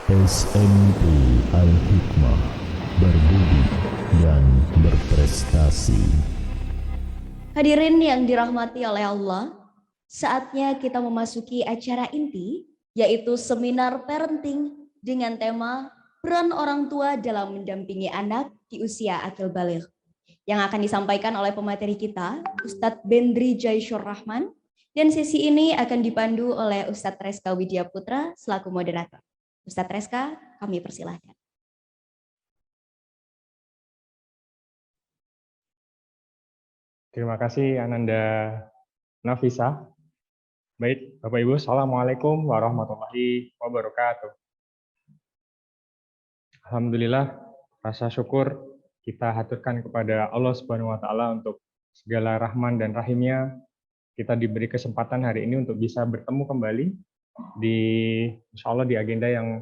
SMP Al-Hikmah, berbudi dan berprestasi. Hadirin yang dirahmati oleh Allah, saatnya kita memasuki acara inti, yaitu seminar parenting dengan tema peran orang tua dalam mendampingi anak di usia akil baligh, yang akan disampaikan oleh pemateri kita, Ustadz Bendri Jaisyur Rahman, dan sesi ini akan dipandu oleh Ustadz Reska Widya Putra selaku moderator. Ustadz Reska, kami persilahkan. Terima kasih Ananda Nafisa. Baik, Bapak Ibu, Assalamualaikum warahmatullahi wabarakatuh. Alhamdulillah, rasa syukur kita haturkan kepada Allah Subhanahu wa Ta'ala untuk segala rahman dan rahimnya. Kita diberi kesempatan hari ini untuk bisa bertemu kembali di insya Allah di agenda yang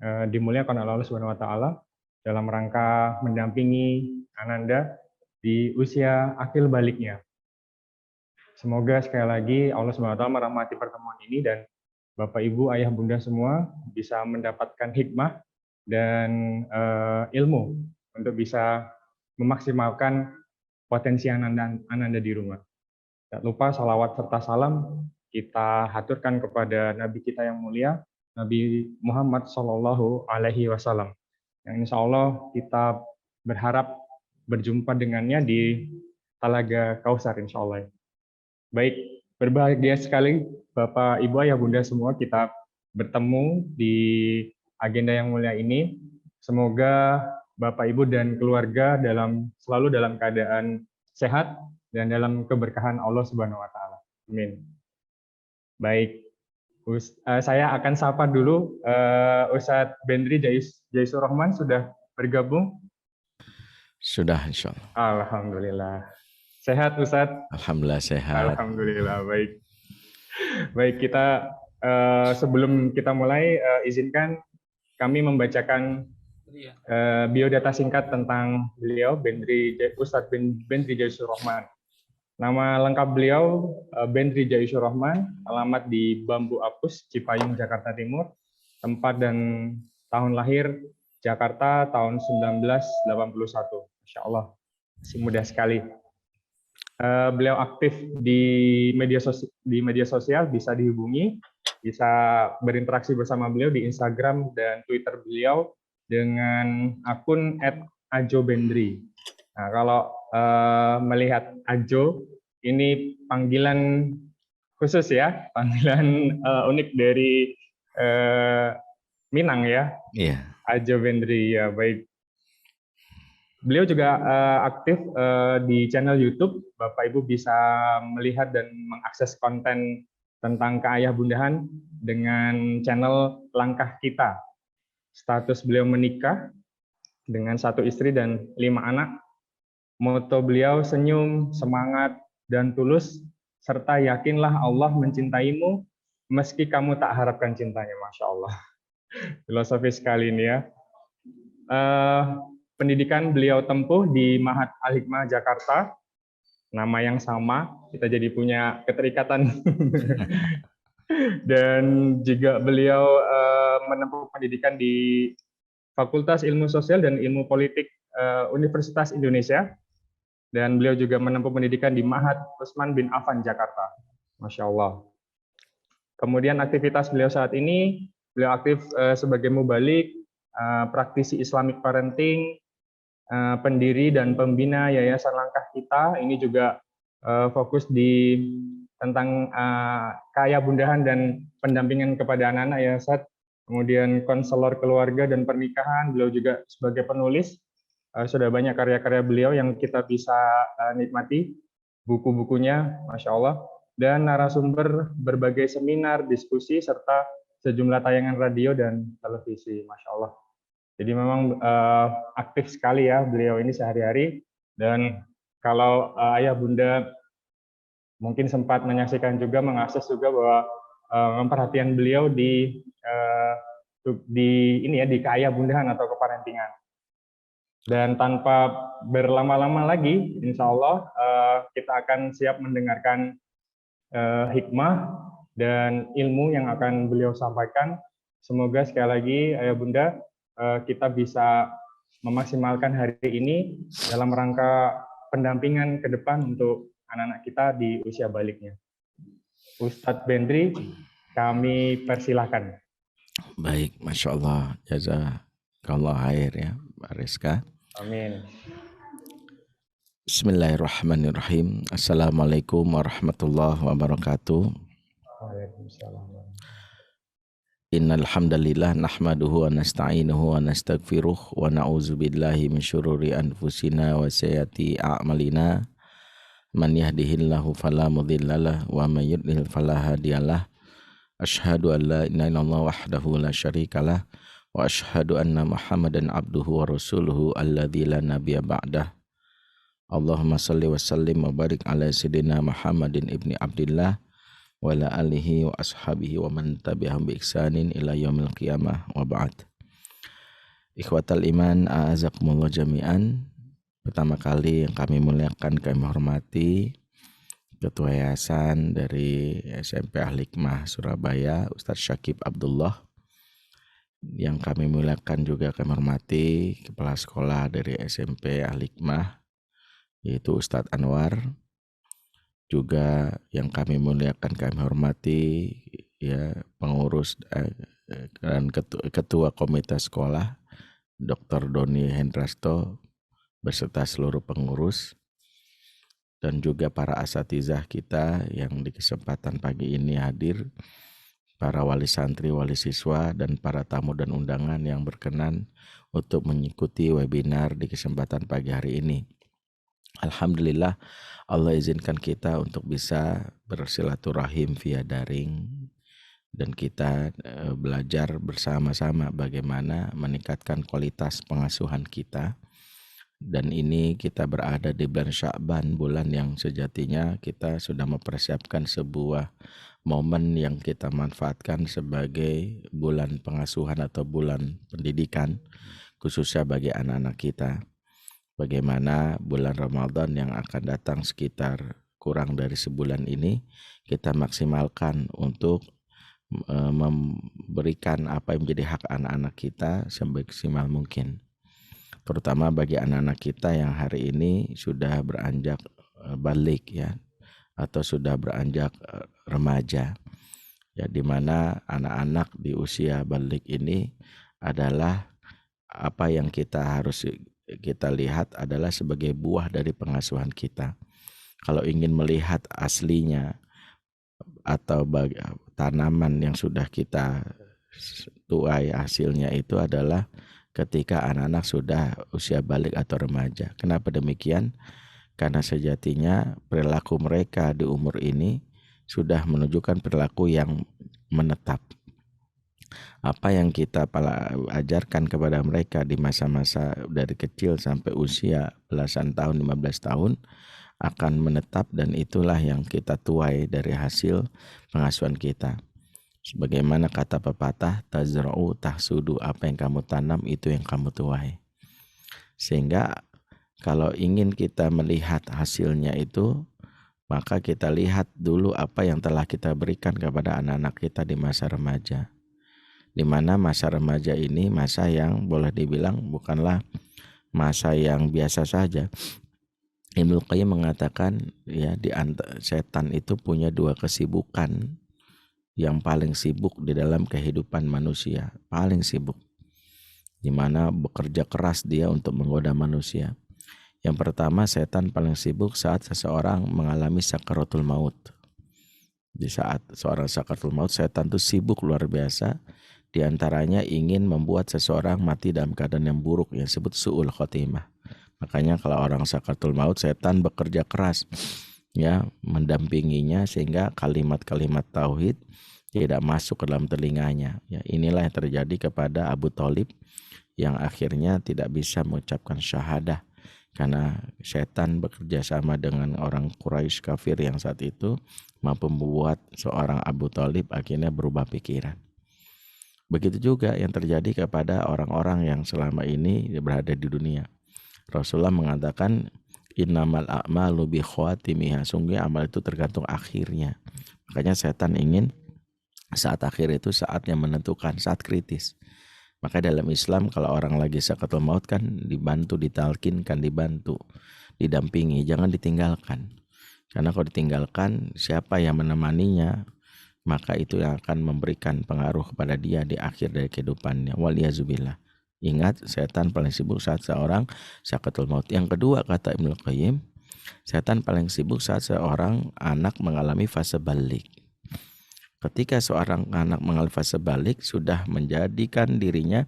dimuliakan oleh Allah Subhanahu wa Ta'ala dalam rangka mendampingi Ananda di usia akil baliknya. Semoga sekali lagi Allah Subhanahu wa Ta'ala merahmati pertemuan ini dan Bapak Ibu, Ayah Bunda semua bisa mendapatkan hikmah dan ilmu untuk bisa memaksimalkan potensi Ananda di rumah. Tak lupa salawat serta salam kita haturkan kepada Nabi kita yang mulia, Nabi Muhammad Shallallahu Alaihi Wasallam. Yang insya Allah kita berharap berjumpa dengannya di Talaga Kausar insya Allah. Baik, berbahagia sekali Bapak, Ibu, Ayah, Bunda semua kita bertemu di agenda yang mulia ini. Semoga Bapak, Ibu, dan keluarga selalu dalam keadaan sehat dan dalam keberkahan Allah Subhanahu wa Ta'ala. Amin. Baik, saya akan sapa dulu Ustadz Bendri Jaisyur Rahman sudah bergabung? Sudah, insya Allah. Alhamdulillah. Sehat Ustadz? Alhamdulillah sehat. Alhamdulillah, baik. Baik, kita sebelum kita mulai, izinkan kami membacakan biodata singkat tentang beliau, Ustadz Bendri Jaisyur Rahman. Nama lengkap beliau Bendri Jaisyur Rahman, alamat di Bambu Apus, Cipayung, Jakarta Timur, tempat dan tahun lahir Jakarta tahun 1981. Masya Allah, masih muda sekali. Beliau aktif di media sosial, bisa dihubungi, bisa berinteraksi bersama beliau di Instagram dan Twitter beliau dengan akun @ajobendri. Nah, kalau melihat Ajo, ini panggilan khusus ya, panggilan unik dari Minang ya. Iya. Ajo Bendri ya, baik. Beliau juga aktif di channel YouTube. Bapak Ibu bisa melihat dan mengakses konten tentang keayah bundahan dengan channel Langkah Kita. Status beliau menikah dengan 1 istri dan 5 anak. Moto beliau senyum, semangat, dan tulus, serta yakinlah Allah mencintaimu meski kamu tak harapkan cintanya. Masya Allah. Filosofis sekali ini ya. Pendidikan beliau tempuh di Mahat Al-Hikmah Jakarta, nama yang sama, kita jadi punya keterikatan. Dan juga beliau menempuh pendidikan di Fakultas Ilmu Sosial dan Ilmu Politik Universitas Indonesia, dan beliau juga menempuh pendidikan di Mahat Utsman bin Affan Jakarta. Masya Allah. Kemudian aktivitas beliau saat ini, beliau aktif sebagai mubalik, praktisi Islamic Parenting, pendiri dan pembina Yayasan Langkah Kita. Ini juga fokus di tentang keayah bundahan dan pendampingan kepada anak-anak ya Ustadz. Kemudian konselor keluarga dan pernikahan, beliau juga sebagai penulis. Sudah banyak karya-karya beliau yang kita bisa nikmati, buku-bukunya, Masya Allah, dan narasumber berbagai seminar, diskusi, serta sejumlah tayangan radio dan televisi, Masya Allah. Jadi memang aktif sekali ya beliau ini sehari-hari, dan kalau Ayah Bunda mungkin sempat menyaksikan juga, mengakses juga bahwa perhatian beliau di keayah bundahan atau keparentingan. Dan tanpa berlama-lama lagi, insya Allah kita akan siap mendengarkan hikmah dan ilmu yang akan beliau sampaikan. Semoga sekali lagi Ayah Bunda kita bisa memaksimalkan hari ini dalam rangka pendampingan ke depan untuk anak-anak kita di usia baliknya. Ustadz Bendri, kami persilahkan. Baik, Masya Allah, jazakallah khair ya, Mbak Rizka. Amin. Bismillahirrahmanirrahim. Assalamualaikum warahmatullahi wabarakatuh. Waalaikumsalam. Innal hamdalillah nahmaduhu wa nasta'inuhu wa nastaghfiruh wa na'udzu billahi min syururi anfusina wa sayyiati a'malina. Man yahdihillahu fala mudhillalah wa may yudlil fala hadiyalah. Asyhadu an la ilaha illallah wahdahu la syarikalah wa asyhadu anna Muhammadan abduhu wa rasuluhu alladzi la nabiyya ba'dah. Allahumma salli wa sallim wa barik ala sayyidina Muhammadin ibni Abdillah wa ala alihi wa ashabihi wa man tabi'ahum bi ihsanin ila yaumil qiyamah wa ba'd. Ikhwatal iman, a'azakumullah jami'an. Pertama kali yang kami muliakan, kami hormati Ketua Yayasan dari SMP Al-Hikmah Surabaya, Ustadz Syakib Abdullah. Yang kami muliakan juga kami hormati Kepala Sekolah dari SMP Al-Hikmah, yaitu Ustadz Anwar. Juga yang kami muliakan kami hormati ya pengurus dan ketua komite sekolah Dr. Doni Hendrasto beserta seluruh pengurus, dan juga para asatizah kita yang di kesempatan pagi ini hadir, para wali santri, wali siswa, dan para tamu dan undangan yang berkenan untuk mengikuti webinar di kesempatan pagi hari ini. Alhamdulillah Allah izinkan kita untuk bisa bersilaturahim via daring, dan kita belajar bersama-sama bagaimana meningkatkan kualitas pengasuhan kita. Dan ini kita berada di bulan Sya'ban, bulan yang sejatinya kita sudah mempersiapkan sebuah momen yang kita manfaatkan sebagai bulan pengasuhan atau bulan pendidikan, khususnya bagi anak-anak kita. Bagaimana bulan Ramadan yang akan datang sekitar kurang dari sebulan ini kita maksimalkan untuk memberikan apa yang menjadi hak anak-anak kita semaksimal mungkin, terutama bagi anak-anak kita yang hari ini sudah beranjak balik ya, atau sudah beranjak remaja ya, di mana anak-anak di usia balik ini adalah apa yang kita lihat adalah sebagai buah dari pengasuhan kita. Kalau ingin melihat aslinya atau tanaman yang sudah kita tuai hasilnya, itu adalah ketika anak-anak sudah usia balik atau remaja. Kenapa demikian? Karena sejatinya perilaku mereka di umur ini sudah menunjukkan perilaku yang menetap. Apa yang kita ajarkan kepada mereka di masa-masa dari kecil sampai usia belasan tahun, 15 tahun akan menetap, dan itulah yang kita tuai dari hasil pengasuhan kita. Sebagaimana kata pepatah, tazra'u tahsudu, apa yang kamu tanam itu yang kamu tuai. Sehingga kalau ingin kita melihat hasilnya itu, maka kita lihat dulu apa yang telah kita berikan kepada anak-anak kita di masa remaja. Di mana masa remaja ini masa yang boleh dibilang bukanlah masa yang biasa saja. Ibnu Qayyim mengatakan ya, setan itu punya dua kesibukan yang paling sibuk di dalam kehidupan manusia, paling sibuk, di mana bekerja keras dia untuk menggoda manusia. Yang pertama, setan paling sibuk saat seseorang mengalami sakaratul maut. Di saat seorang sakaratul maut, setan itu sibuk luar biasa. Di antaranya ingin membuat seseorang mati dalam keadaan yang buruk, yang disebut su'ul khotimah. Makanya kalau orang sakaratul maut, setan bekerja keras ya mendampinginya sehingga kalimat-kalimat tauhid tidak masuk ke dalam telinganya. Ya, inilah yang terjadi kepada Abu Thalib yang akhirnya tidak bisa mengucapkan syahadah karena setan bekerja sama dengan orang Quraisy kafir yang saat itu mampu membuat seorang Abu Thalib akhirnya berubah pikiran. Begitu juga yang terjadi kepada orang-orang yang selama ini berada di dunia. Rasulullah mengatakan innamal a'malu bi khawatimiha, sungguh amal itu tergantung akhirnya. Makanya setan ingin Saat akhir itu saat yang menentukan, saat kritis. Maka dalam Islam kalau orang lagi sakaratul maut kan dibantu, ditalkinkan, dibantu, didampingi, jangan ditinggalkan. Karena kalau ditinggalkan, siapa yang menemaninya, maka itu yang akan memberikan pengaruh kepada dia di akhir dari kehidupannya. Waliyazubillah. Ingat, setan paling sibuk saat seorang sakaratul maut. Yang kedua, kata Ibnu Qayyim, setan paling sibuk saat seorang anak mengalami fase balik. Ketika seorang anak mengalami fase balik, sudah menjadikan dirinya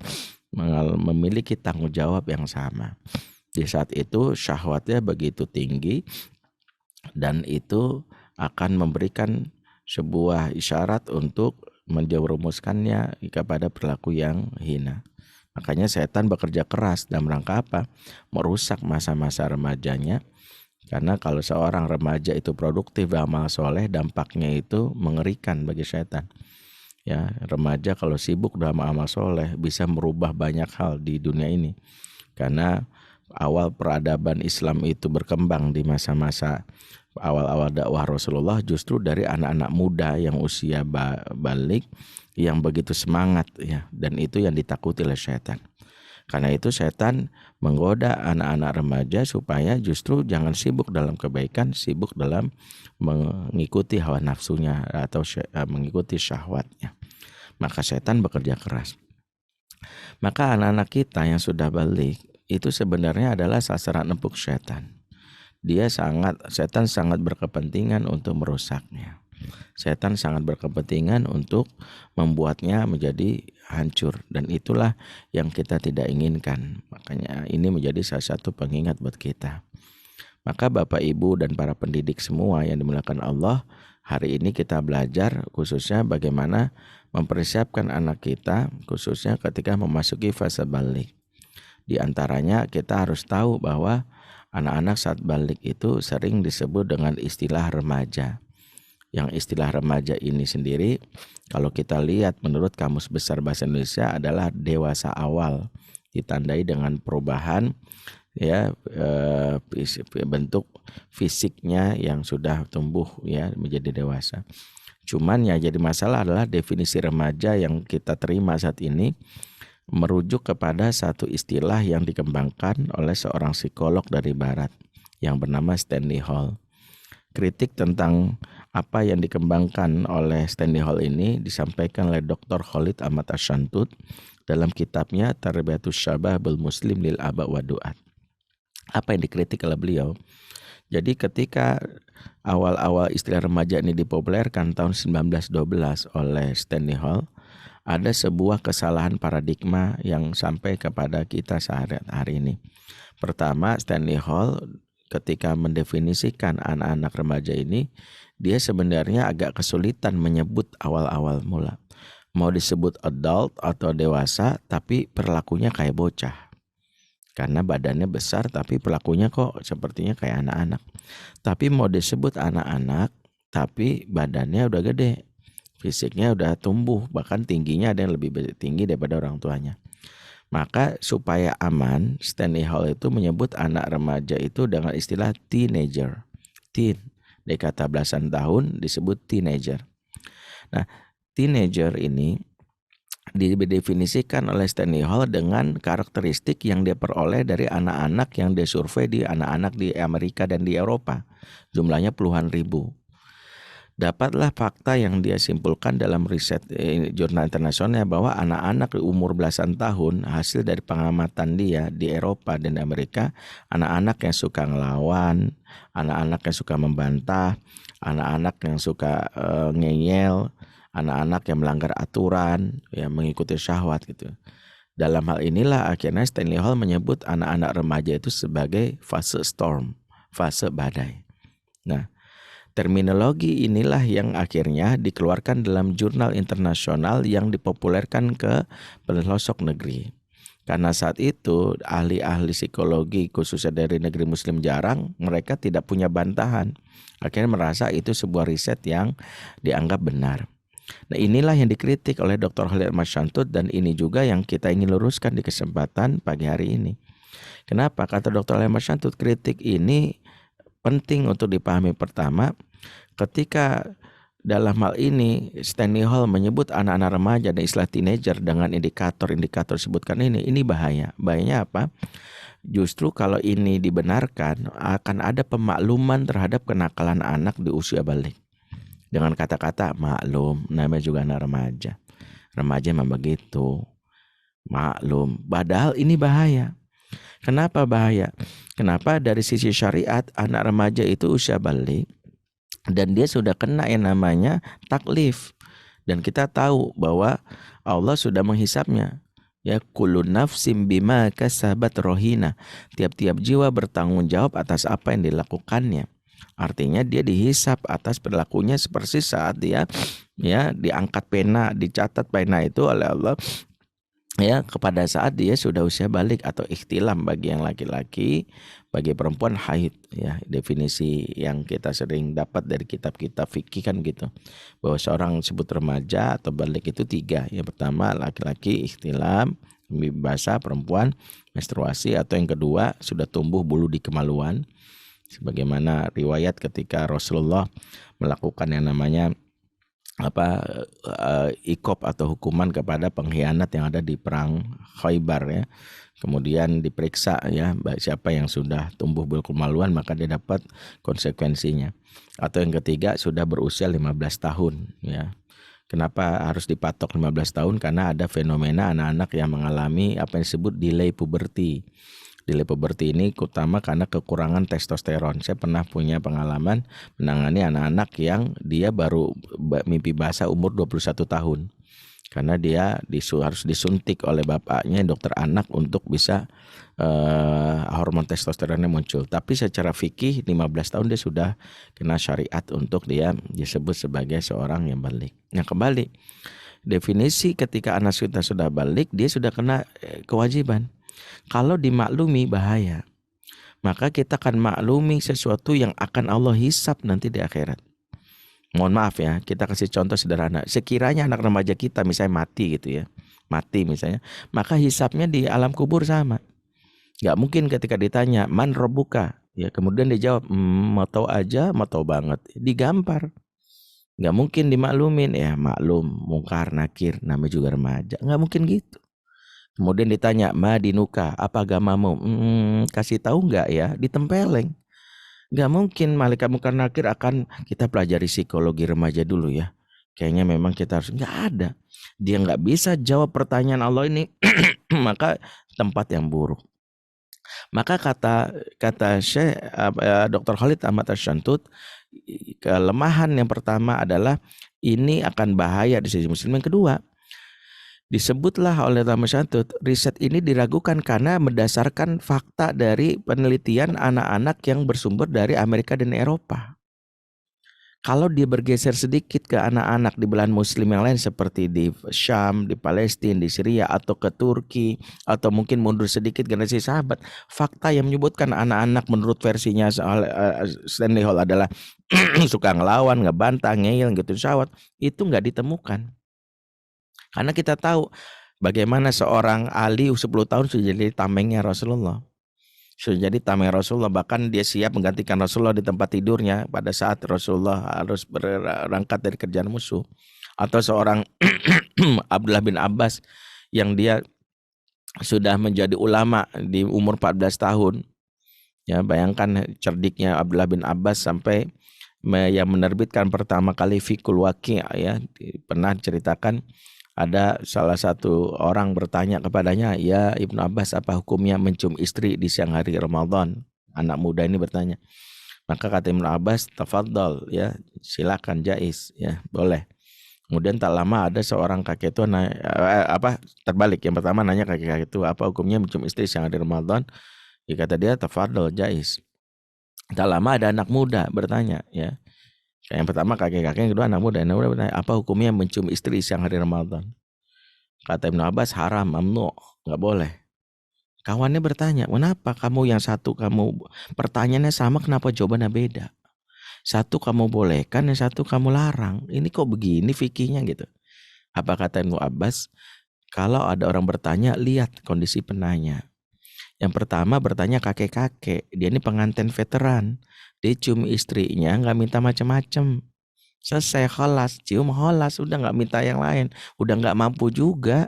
memiliki tanggung jawab yang sama. Di saat itu syahwatnya begitu tinggi dan itu akan memberikan sebuah isyarat untuk menjerumuskannya kepada perilaku yang hina. Makanya setan bekerja keras dalam rangka apa? Merusak masa-masa remajanya. Karena kalau seorang remaja itu produktif amal soleh, dampaknya itu mengerikan bagi setan. Ya, remaja kalau sibuk dalam amal soleh bisa merubah banyak hal di dunia ini. Karena awal peradaban Islam itu berkembang di masa-masa awal-awal dakwah Rasulullah justru dari anak-anak muda yang usia balik yang begitu semangat ya, dan itu yang ditakuti oleh setan. Karena itu setan menggoda anak-anak remaja supaya justru jangan sibuk dalam kebaikan, sibuk dalam mengikuti hawa nafsunya atau mengikuti syahwatnya. Maka setan bekerja keras. Maka anak-anak kita yang sudah balik itu sebenarnya adalah sasaran empuk setan. Setan sangat berkepentingan untuk merusaknya. Setan sangat berkepentingan untuk membuatnya menjadi hancur, dan itulah yang kita tidak inginkan. Makanya ini menjadi salah satu pengingat buat kita. Maka Bapak Ibu dan para pendidik semua yang dimuliakan Allah, hari ini kita belajar khususnya bagaimana mempersiapkan anak kita khususnya ketika memasuki fase balik. Di antaranya kita harus tahu bahwa anak-anak saat balik itu sering disebut dengan istilah remaja. Yang istilah remaja ini sendiri kalau kita lihat menurut Kamus Besar Bahasa Indonesia adalah dewasa awal, ditandai dengan perubahan ya bentuk fisiknya yang sudah tumbuh ya menjadi dewasa. Cuman ya jadi masalah adalah definisi remaja yang kita terima saat ini merujuk kepada satu istilah yang dikembangkan oleh seorang psikolog dari barat yang bernama Stanley Hall. Kritik tentang apa yang dikembangkan oleh Stanley Hall ini disampaikan oleh Dr. Khalid Ahmad Asyantut dalam kitabnya Tarbiyatus Syababul Muslim lil Aba wa Du'at. Apa yang dikritik oleh beliau? Jadi ketika awal-awal istilah remaja ini dipopulerkan tahun 1912 oleh Stanley Hall, ada sebuah kesalahan paradigma yang sampai kepada kita sehari-hari ini. Pertama, Stanley Hall ketika mendefinisikan anak-anak remaja ini, dia sebenarnya agak kesulitan menyebut awal-awal mula. Mau disebut adult atau dewasa, tapi perilakunya kayak bocah. Karena badannya besar, tapi perilakunya kok sepertinya kayak anak-anak. Tapi mau disebut anak-anak, tapi badannya udah gede. Fisiknya udah tumbuh, bahkan tingginya ada yang lebih tinggi daripada orang tuanya. Maka supaya aman, Stanley Hall itu menyebut anak remaja itu dengan istilah teenager. Teen, dari kata belasan tahun disebut teenager. Nah, teenager ini didefinisikan oleh Stanley Hall dengan karakteristik yang dia peroleh dari anak-anak yang dia survei di anak-anak di Amerika dan di Eropa. Jumlahnya puluhan ribu. Dapatlah fakta yang dia simpulkan dalam riset jurnal internasional bahwa anak-anak di umur belasan tahun hasil dari pengamatan dia di Eropa dan di Amerika, anak-anak yang suka ngelawan, anak-anak yang suka membantah, anak-anak yang suka ngeyel, anak-anak yang melanggar aturan, yang mengikuti syahwat gitu. Dalam hal inilah akhirnya Stanley Hall menyebut anak-anak remaja itu sebagai fase storm, fase badai. Nah, terminologi inilah yang akhirnya dikeluarkan dalam jurnal internasional yang dipopulerkan ke pelosok negeri. Karena saat itu ahli-ahli psikologi khususnya dari negeri muslim jarang, mereka tidak punya bantahan. Akhirnya merasa itu sebuah riset yang dianggap benar. Nah, inilah yang dikritik oleh Dr. Khalid Ahmad Asyantut dan ini juga yang kita ingin luruskan di kesempatan pagi hari ini. Kenapa? Kata Dr. Khalid Ahmad Asyantut, kritik ini penting untuk dipahami. Pertama, ketika dalam hal ini Stanley Hall menyebut anak-anak remaja dan istilah teenager dengan indikator-indikator sebutkan ini bahaya. Bahayanya apa? Justru kalau ini dibenarkan akan ada pemakluman terhadap kenakalan anak di usia balik. Dengan kata-kata maklum, namanya juga anak remaja. Remaja memang begitu. Maklum, padahal ini bahaya. Kenapa bahaya? Kenapa dari sisi syariat anak remaja itu usia balik dan dia sudah kena yang namanya taklif. Dan kita tahu bahwa Allah sudah menghisapnya. Ya, kullu nafsim bima kasabat rohina. Tiap-tiap jiwa bertanggung jawab atas apa yang dilakukannya. Artinya dia dihisap atas perilakunya seperti saat dia ya diangkat pena, dicatat pena itu oleh Allah ya kepada saat dia sudah usia balik atau ikhtilam bagi yang laki-laki, bagi perempuan haid ya. Definisi yang kita sering dapat dari kitab-kitab fikih kan gitu, bahwa seorang disebut remaja atau balik itu 3. Yang pertama laki-laki ikhtilam, bahasa perempuan menstruasi, atau yang kedua sudah tumbuh bulu di kemaluan, sebagaimana riwayat ketika Rasulullah melakukan yang namanya ikop atau hukuman kepada pengkhianat yang ada di perang Khaybar ya. Kemudian diperiksa ya siapa yang sudah tumbuh bulu kemaluan, maka dia dapat konsekuensinya. Atau yang ketiga sudah berusia 15 tahun ya. Kenapa harus dipatok 15 tahun? Karena ada fenomena anak-anak yang mengalami apa yang disebut delay puberty. Delay puberty ini utama karena kekurangan testosteron. Saya pernah punya pengalaman menangani anak-anak yang dia baru mimpi basah umur 21 tahun. Karena dia harus disuntik oleh bapaknya dokter anak untuk bisa hormon testosteronnya muncul. Tapi secara fikih 15 tahun dia sudah kena syariat untuk dia disebut sebagai seorang yang balik. Nah kembali, definisi ketika anak kita sudah balik, dia sudah kena kewajiban. Kalau dimaklumi bahaya, maka kita akan maklumi sesuatu yang akan Allah hisap nanti di akhirat. Mohon maaf ya, kita kasih contoh sederhana. Sekiranya anak remaja kita misalnya mati gitu ya, mati misalnya, maka hisapnya di alam kubur sama. Gak mungkin ketika ditanya man robbuka, ya kemudian dijawab mau tahu aja, mau tahu banget, digampar. Gak mungkin dimaklumin, ya maklum, mungkar nakir, namanya juga remaja. Gak mungkin gitu. Kemudian ditanya, madinuka, apa agamamu? Kasih tahu nggak ya? Ditempeleng. Nggak mungkin malaikat mungkar nakir akan kita pelajari psikologi remaja dulu ya. Kayaknya memang kita harus, nggak ada. Dia nggak bisa jawab pertanyaan Allah ini, maka tempat yang buruk. Maka kata Syekh Dr. Khalid Ahmad Asyantut, kelemahan yang pertama adalah ini akan bahaya di sisi muslim. Yang kedua, disebutlah oleh Ahmad Asyantut, riset ini diragukan karena berdasarkan fakta dari penelitian anak-anak yang bersumber dari Amerika dan Eropa. Kalau dia bergeser sedikit ke anak-anak di belahan muslim yang lain seperti di Syam, di Palestina, di Syria, atau ke Turki, atau mungkin mundur sedikit generasi sahabat, fakta yang menyebutkan anak-anak menurut versinya Stanley Hall adalah suka ngelawan, ngebantah, ngeyel, gitu syawat, itu nggak ditemukan. Karena kita tahu bagaimana seorang Ali 10 tahun sudah jadi tamengnya Rasulullah. Sudah jadi tameng Rasulullah, bahkan dia siap menggantikan Rasulullah di tempat tidurnya pada saat Rasulullah harus berangkat dari kerjaan musuh. Atau seorang Abdullah bin Abbas yang dia sudah menjadi ulama di umur 14 tahun. Ya, bayangkan cerdiknya Abdullah bin Abbas sampai yang menerbitkan pertama kali Fiqhul Waqi' ya, pernah ceritakan ada salah satu orang bertanya kepadanya, ya Ibnu Abbas, apa hukumnya mencium istri di siang hari Ramadan? Anak muda ini bertanya. Maka kata Ibnu Abbas, tafadhol ya, silakan, jais ya, boleh. Kemudian tak lama ada seorang kakek tua terbalik. Yang pertama nanya kakek itu, apa hukumnya mencium istri siang hari Ramadan? Ya, kata dia, tafadhol, jais. Tak lama ada anak muda bertanya ya. Yang pertama kakek-kakek, yang kedua anak muda. Anak muda bertanya, apa hukumnya mencium istri siang hari Ramadan? Kata Ibnu Abbas, haram, mamnu, nggak boleh. Kawannya bertanya, kenapa kamu yang satu kamu pertanyaannya sama, kenapa jawabannya beda? Satu kamu bolehkan, yang satu kamu larang. Ini kok begini fikihnya gitu. Apa kata Ibnu Abbas? Kalau ada orang bertanya, lihat kondisi penanya. Yang pertama bertanya kakek-kakek, dia ini pengantin veteran. Dia cium istrinya nggak minta macam-macam. selesai, kholas, cium kholas, udah nggak minta yang lain, udah nggak mampu juga,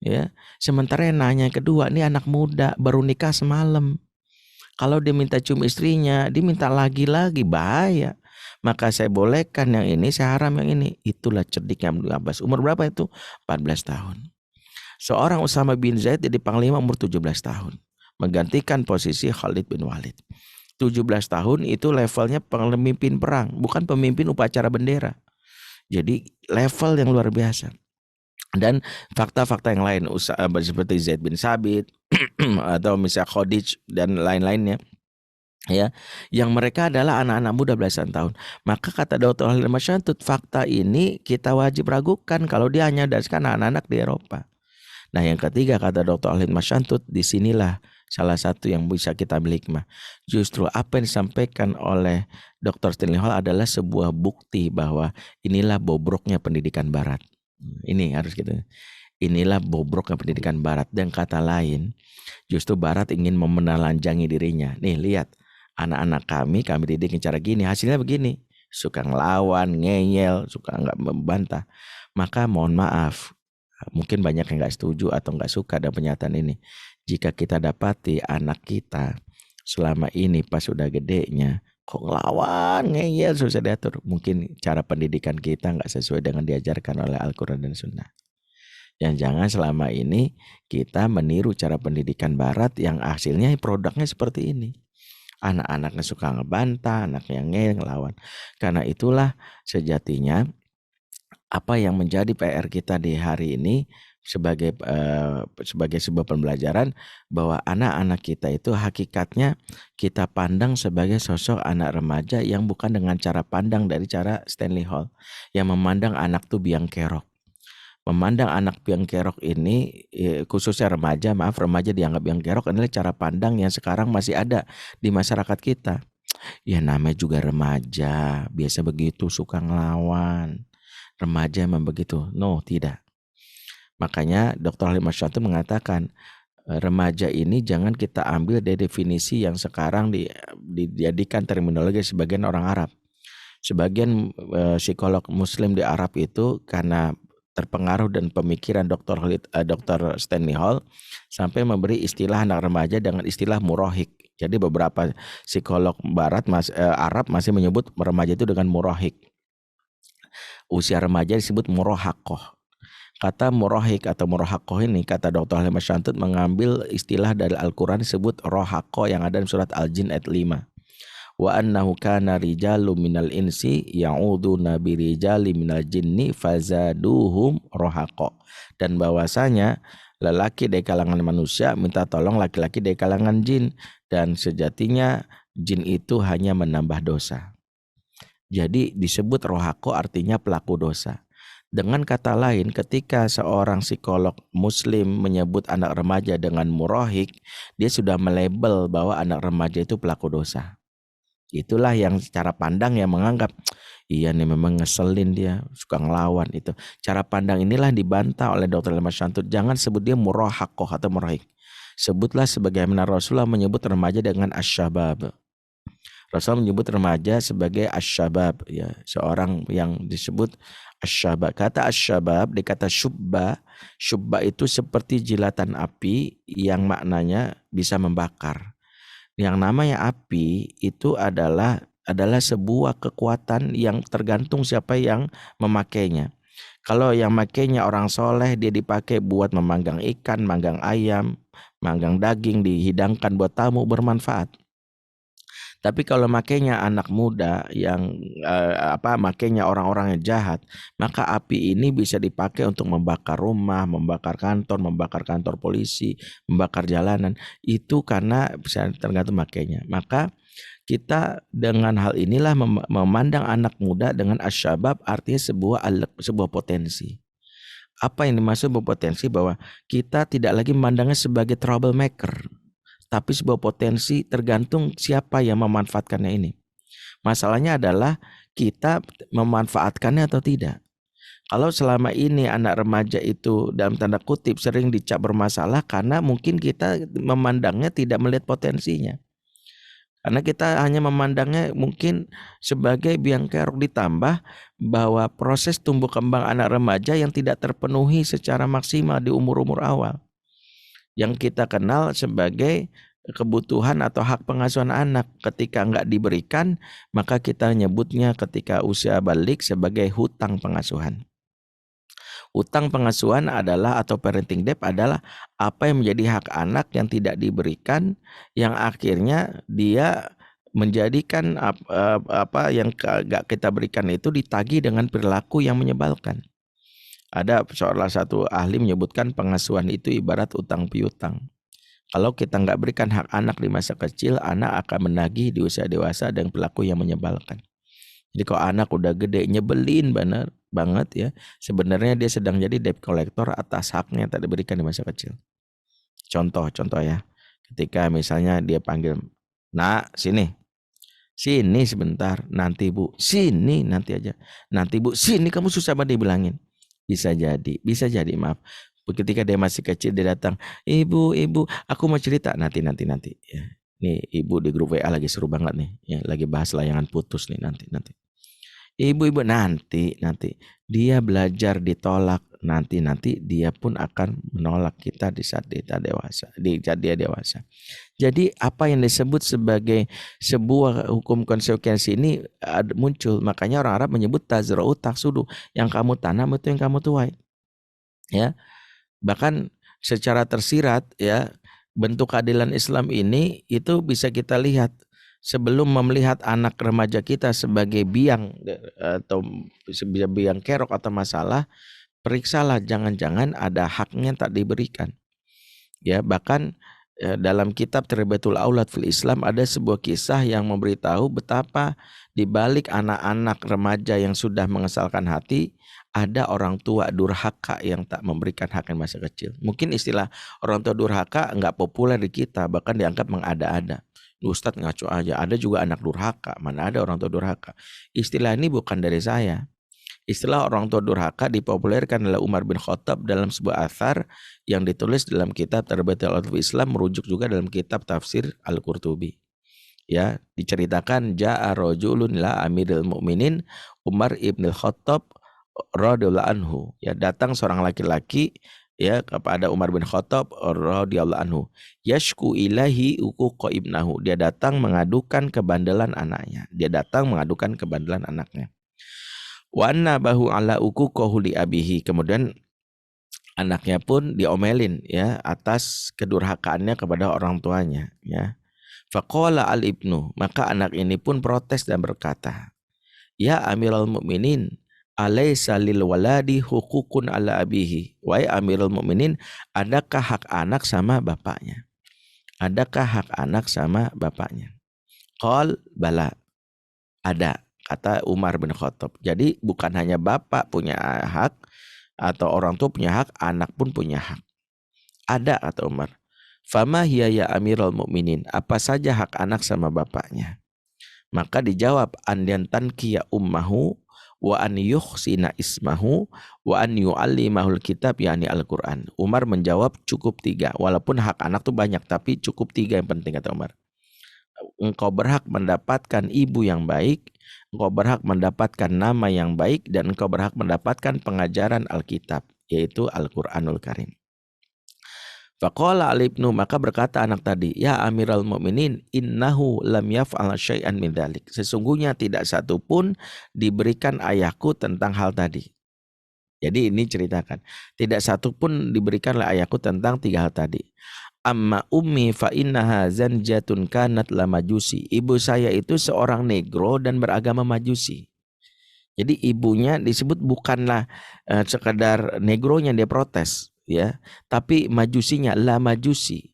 ya. Sementara yang nanya yang kedua, ini anak muda baru nikah semalam. Kalau dia minta cium istrinya, dia minta lagi-lagi, bahaya. Maka saya bolehkan yang ini, saya haram yang ini. Itulah cerdiknya Ibnu Abbas. Umur berapa itu? 14 tahun. Seorang Usama bin Zaid jadi panglima umur 17 tahun. Menggantikan posisi Khalid bin Walid. 17 tahun itu levelnya pemimpin perang, bukan pemimpin upacara bendera. Jadi level yang luar biasa. Dan fakta-fakta yang lain seperti Zaid bin Sabit atau misalnya Khadij dan lain-lainnya, ya, yang mereka adalah anak-anak muda belasan tahun. Maka kata Dr. Khalid Masyantut, fakta ini kita wajib ragukan kalau dia hanya dasarkan anak-anak di Eropa. Nah, yang ketiga kata Dr. Khalid Masyantut, disinilah salah satu yang bisa kita ambil hikmah. Justru apa yang disampaikan oleh Dr. Stanley Hall adalah sebuah bukti bahwa inilah bobroknya pendidikan Barat. Ini harus gitu. Inilah bobroknya pendidikan Barat. Dan kata lain, justru Barat ingin memenelanjangi dirinya. Nih lihat, anak-anak kami didik cara gini, hasilnya begini. Suka ngelawan, ngeyel, suka nggak membantah. Maka mohon maaf, mungkin banyak yang nggak setuju atau nggak suka dengan pernyataan ini. Jika kita dapati anak kita selama ini pas sudah gedenya kok ngelawan, ngeyel, susah diatur, mungkin cara pendidikan kita nggak sesuai dengan diajarkan oleh Al-Quran dan Sunnah. Jangan selama ini kita meniru cara pendidikan Barat yang hasilnya produknya seperti ini. Anak-anaknya suka ngebantah, anaknya ngeyel, ngelawan. Karena itulah sejatinya apa yang menjadi PR kita di hari ini sebagai sebuah pembelajaran bahwa anak-anak kita itu hakikatnya kita pandang sebagai sosok anak remaja yang bukan dengan cara pandang dari cara Stanley Hall yang memandang anak tuh biang kerok. Memandang anak biang kerok ini khususnya remaja dianggap biang kerok adalah cara pandang yang sekarang masih ada di masyarakat kita. Ya namanya juga remaja, biasa begitu, suka ngelawan. Remaja memang begitu. No, tidak. Makanya Dr. Halim Masyantut mengatakan remaja ini jangan kita ambil dari definisi yang sekarang dijadikan terminologi sebagian orang Arab. Sebagian psikolog Muslim di Arab itu karena terpengaruh dan pemikiran Dr. Stanley Hall sampai memberi istilah anak remaja dengan istilah murahik. Jadi beberapa psikolog Barat Arab masih menyebut remaja itu dengan murahik. Usia remaja disebut murahakoh. Kata murahik atau murahakoh ini, kata Dr. Halim Masyantut mengambil istilah dari Al-Quran disebut rohakoh yang ada di surat Al-Jin ayat 5. Wa annahu kana rijalu minal insi ya'uduna birijali minal jinni fazaduhum rohakoh. Dan bahwasanya lelaki dari kalangan manusia minta tolong laki-laki dari kalangan jin. Dan sejatinya jin itu hanya menambah dosa. Jadi disebut rohako artinya pelaku dosa. Dengan kata lain, ketika seorang psikolog Muslim menyebut anak remaja dengan murahik, dia sudah melabel bahwa anak remaja itu pelaku dosa. Itulah yang cara pandang yang menganggap, iya nih memang ngeselin dia, suka ngelawan itu. Cara pandang inilah dibantah oleh Dr. Halim Masyantut. Jangan sebut dia murahakoh atau murahik. Sebutlah sebagaimana Rasulullah menyebut remaja dengan asyabab. Rasul menyebut remaja sebagai asyabab, ya, seorang yang disebut asyabab. Kata asyabab dikata syubba. Syubba itu seperti jilatan api yang maknanya bisa membakar. Yang namanya api itu adalah sebuah kekuatan yang tergantung siapa yang memakainya. Kalau yang makainya orang soleh, dia dipakai buat memanggang ikan, manggang ayam, manggang daging, dihidangkan buat tamu, bermanfaat. Tapi kalau makainya anak muda yang makainya orang-orang yang jahat, maka api ini bisa dipakai untuk membakar rumah, membakar kantor polisi, membakar jalanan. Itu karena bisa tergantung makainya. Maka kita dengan hal inilah memandang anak muda dengan asyabab, artinya sebuah potensi. Apa yang dimaksud berpotensi? Bahwa kita tidak lagi memandangnya sebagai troublemaker, tapi sebuah potensi tergantung siapa yang memanfaatkannya ini. Masalahnya adalah kita memanfaatkannya atau tidak. Kalau selama ini anak remaja itu dalam tanda kutip sering dicap bermasalah karena mungkin kita memandangnya tidak melihat potensinya. Karena kita hanya memandangnya mungkin sebagai biang kerok, ditambah bahwa proses tumbuh kembang anak remaja yang tidak terpenuhi secara maksimal di umur-umur awal. Yang kita kenal sebagai kebutuhan atau hak pengasuhan anak. Ketika nggak diberikan, maka kita nyebutnya ketika usia balik sebagai hutang pengasuhan. Hutang pengasuhan adalah atau parenting debt adalah apa yang menjadi hak anak yang tidak diberikan, yang akhirnya dia menjadikan apa yang gak kita berikan itu ditagih dengan perilaku yang menyebalkan. Ada salah satu ahli menyebutkan pengasuhan itu ibarat utang piutang. Kalau kita nggak berikan hak anak di masa kecil, anak akan menagih di usia dewasa dengan perilaku yang menyebalkan. Jadi kalau anak udah gede nyebelin banget ya, sebenarnya dia sedang jadi debt collector atas haknya yang tak diberikan di masa kecil. Contoh ya, ketika misalnya dia panggil, "Nak, sini sebentar, nanti Bu, sini nanti aja, nanti Bu, sini kamu susah banget dibilangin." Bisa jadi maaf. Ketika dia masih kecil dia datang, ibu, aku mau cerita, nanti ya. Nih ibu di grup WA lagi seru banget nih, ya lagi bahas layangan putus nih, nanti. Ibu nanti dia belajar ditolak, nanti dia pun akan menolak kita di saat dia dewasa. Jadi apa yang disebut sebagai sebuah hukum konsekuensi ini muncul. Makanya orang Arab menyebut tazra'u tahsudu, yang kamu tanam itu yang kamu tuai. Ya. Bahkan secara tersirat ya, bentuk keadilan Islam ini itu bisa kita lihat sebelum melihat anak remaja kita sebagai biang atau biang kerok atau masalah, periksalah jangan-jangan ada haknya tak diberikan. Ya, bahkan dalam kitab Terbiatul Aulad fil Islam ada sebuah kisah yang memberitahu betapa di balik anak-anak remaja yang sudah mengesalkan hati ada orang tua durhaka yang tak memberikan hak yang masa kecil. Mungkin istilah orang tua durhaka enggak populer di kita, bahkan dianggap mengada-ada. Ustadz ngaco aja, ada juga anak durhaka, mana ada orang tua durhaka. Istilah ini bukan dari saya. Istilah orang tua durhaka dipopulerkan oleh Umar bin Khattab dalam sebuah athar yang ditulis dalam kitab Terbiatul Aulad fil Islam, merujuk juga dalam kitab tafsir Al-Qurtubi. Ya, diceritakan ja'a rajulun la Amirul Mukminin Umar ibn Khattab radhiyallahu anhu. Ya, datang seorang laki-laki ya kepada Umar bin Khattab radhiyallahu anhu. Yashku ilahi uquqa ibnahu. Dia datang mengadukan kebandelan anaknya. Wa anna bahu ala uquqahu li abihi. Kemudian anaknya pun diomelin ya atas kedurhakaannya kepada orang tuanya ya. Faqala al ibnu, maka anak ini pun protes dan berkata, "Ya Amirul Mukminin, alaysa lil waladi huququn ala abihi?" Wahai Amirul Mukminin, adakah hak anak sama bapaknya? Qal bala, ada, kata Umar bin Khattab. Jadi bukan hanya bapak punya hak atau orang tua punya hak, anak pun punya hak. Ada, kata Umar. Fama hiya ya Amirul Mukminin, apa saja hak anak sama bapaknya? Maka dijawab, an yantankiya ummahu wa an yuhsina ismahu wa an yu'allimahul kitab, yakni Al-Quran. Umar menjawab cukup 3, walaupun hak anak tuh banyak, tapi cukup 3 yang penting, kata Umar. Engkau berhak mendapatkan ibu yang baik, engkau berhak mendapatkan nama yang baik, dan engkau berhak mendapatkan pengajaran Alkitab, yaitu Al-Quranul Karim. Faqala al-ibnu, maka berkata anak tadi, ya Amirul Mukminin, innahu lam yaf'al syai'an min dzalik. Sesungguhnya tidak satu pun diberikan ayahku tentang hal tadi. Jadi ini ceritakan, tidak satu pun diberikan oleh ayahku tentang 3 hal tadi. Amma ummi fa innaha zanjatun kanat la majusi. Ibu saya itu seorang negro dan beragama Majusi. Jadi ibunya disebut bukanlah sekadar negronya dia protes ya, tapi majusinya, la majusi.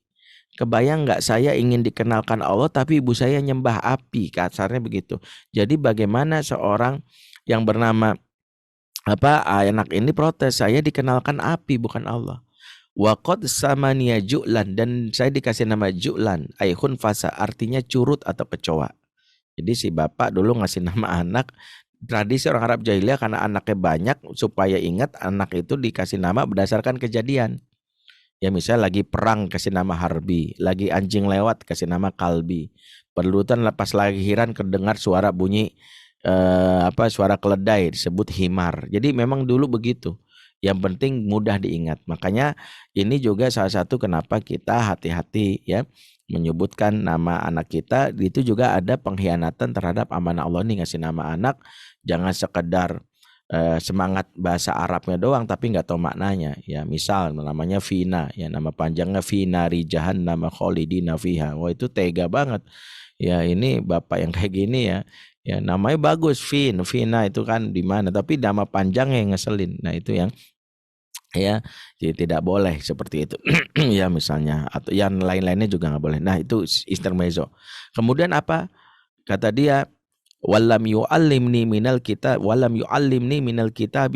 Kebayang nggak, saya ingin dikenalkan Allah tapi ibu saya nyembah api, kasarnya begitu. Jadi bagaimana seorang yang bernama anak ini protes, saya dikenalkan api bukan Allah. Waqad samaniya ju'lan, dan saya dikasih nama ju'lan, aihun fasa, artinya curut atau kecoa. Jadi si bapak dulu ngasih nama anak, tradisi orang Arab jahiliyah, karena anaknya banyak, supaya ingat anak itu dikasih nama berdasarkan kejadian. Ya misalnya lagi perang kasih nama Harbi, lagi anjing lewat kasih nama Kalbi, Perebutan lepas lahiran kedengar suara bunyi suara keledai disebut himar. Jadi memang dulu begitu. Yang penting mudah diingat. Makanya ini juga salah satu kenapa kita hati-hati ya menyebutkan nama anak kita. Itu juga ada pengkhianatan terhadap amanah Allah nih, ngasih nama anak. Jangan sekedar semangat bahasa Arabnya doang tapi nggak tahu maknanya. Ya misal namanya Vina, ya nama panjangnya Vina Rijahan nama Kholidina Fiha. Wah itu tega banget. Ya ini bapak yang kayak gini ya. Ya namanya bagus Vina itu kan di mana, tapi nama panjangnya yang ngeselin. Nah itu yang ya jadi tidak boleh seperti itu. Ya misalnya, atau yang lain-lainnya juga nggak boleh. Nah itu intermezzo. Kemudian apa kata dia, walam yu'allimni minal kitabi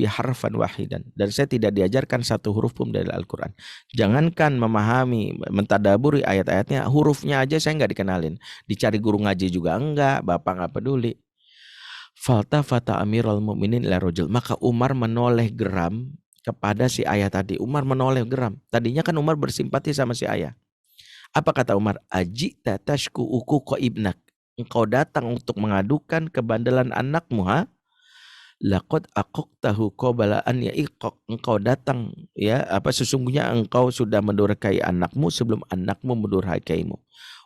harfan wahidan, dan saya tidak diajarkan satu huruf pun dari Al-Quran. Jangankan memahami, mentadaburi ayat-ayatnya, hurufnya aja saya nggak dikenalin. Dicari guru ngaji juga enggak, bapak nggak peduli. Faltafata amirul mu'minin ila rajul, maka Umar menoleh geram kepada si ayah tadi. Umar menoleh geram. Tadinya kan Umar bersimpati sama si ayah. Apa kata Umar? Ajita tashku uquqa ibnak. Engkau datang untuk mengadukan kebandelan anakmu, ha? Laqad aqaqtahu qabla an ya'iqaq. Engkau datang ya, sesungguhnya engkau sudah mendurhakai anakmu sebelum anakmu mendurhakaimu.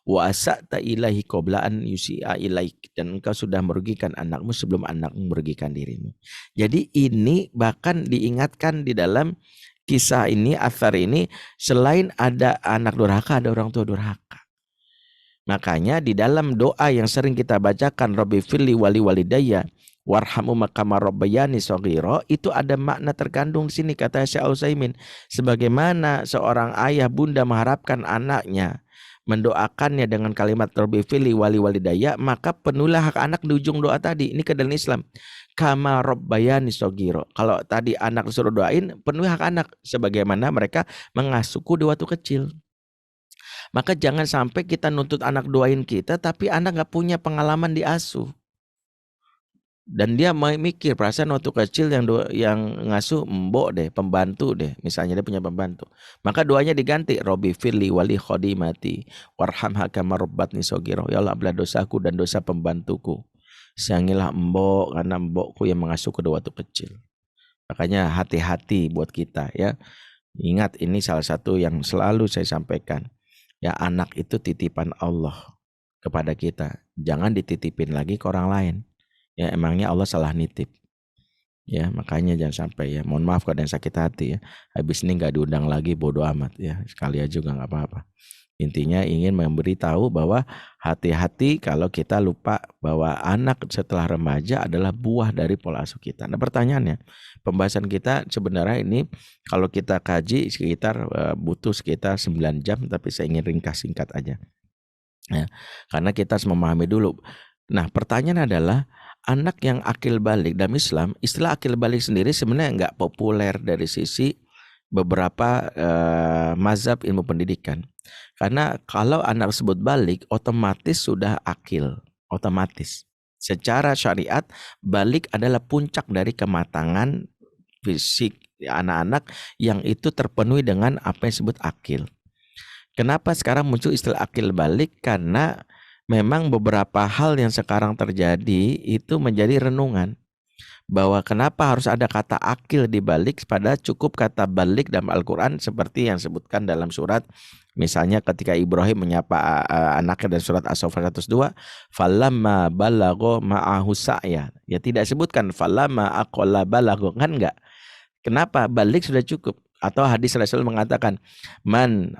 Wa asa'ta ilahi qabla an yusi'a ilaik, dan engkau sudah merugikan anakmu sebelum anakmu merugikan dirimu. Jadi ini bahkan diingatkan di dalam kisah ini, athar ini, selain ada anak durhaka, ada orang tua durhaka. Makanya di dalam doa yang sering kita bacakan, Rabbi firli wali walidayya warhamu kama rabbayani shaghira, itu ada makna terkandung di sini, kata Syekh Utsaimin. Sebagaimana seorang ayah bunda mengharapkan anaknya mendoakannya dengan kalimat Rabbi firli wali walidayya, maka penuhlah hak anak di ujung doa tadi. Ini kedalam Islam. Kama rabbayani shaghira. Kalau tadi anak disuruh doain, penuhi hak anak sebagaimana mereka mengasuhku di waktu kecil. Maka jangan sampai kita nuntut anak doain kita, tapi anak nggak punya pengalaman diasuh. Dan dia mikir perasaan waktu kecil yang ngasuh mbok deh, pembantu deh, misalnya dia punya pembantu, maka doanya diganti Robbi firli wali khodimati warhamha kama rabbatni shaghira. Ya Allah, ampunilah dosaku dan dosa pembantuku, sayangilah mbok karena mbokku yang mengasuhku waktu kecil. Makanya hati-hati buat kita ya. Ingat, ini salah satu yang selalu saya sampaikan ya, anak itu titipan Allah kepada kita, jangan dititipin lagi ke orang lain. Ya emangnya Allah salah nitip ya, makanya jangan sampai ya. Mohon maaf kalau ada yang sakit hati ya, habis ini nggak diundang lagi, bodo amat ya, sekali aja juga nggak apa-apa. Intinya ingin memberitahu bahwa hati-hati kalau kita lupa bahwa anak setelah remaja adalah buah dari pola asuh kita. Nah pertanyaannya, pembahasan kita sebenarnya ini kalau kita kaji sekitar butuh sekitar 9 jam, tapi saya ingin ringkas singkat aja ya, karena kita harus memahami dulu. Nah pertanyaan adalah, anak yang akil balik dalam Islam, istilah akil balik sendiri sebenarnya nggak populer dari sisi beberapa mazhab ilmu pendidikan. Karena kalau anak tersebut balik, otomatis sudah akil, otomatis. Secara syariat, balik adalah puncak dari kematangan fisik anak-anak yang itu terpenuhi dengan apa yang disebut akil. Kenapa sekarang muncul istilah akil balik? Karena memang beberapa hal yang sekarang terjadi itu menjadi renungan, bahwa kenapa harus ada kata akil di balik, pada cukup kata balik dalam Al-Quran, seperti yang disebutkan dalam surat, misalnya ketika Ibrahim menyapa anaknya dalam surat As-Saffat 102, falamma balagho ma'ahu sa'ya, ya tidak sebutkan falamma aqalla balagho, kan enggak. Kenapa? Balik sudah cukup. Atau hadis Rasul mengatakan man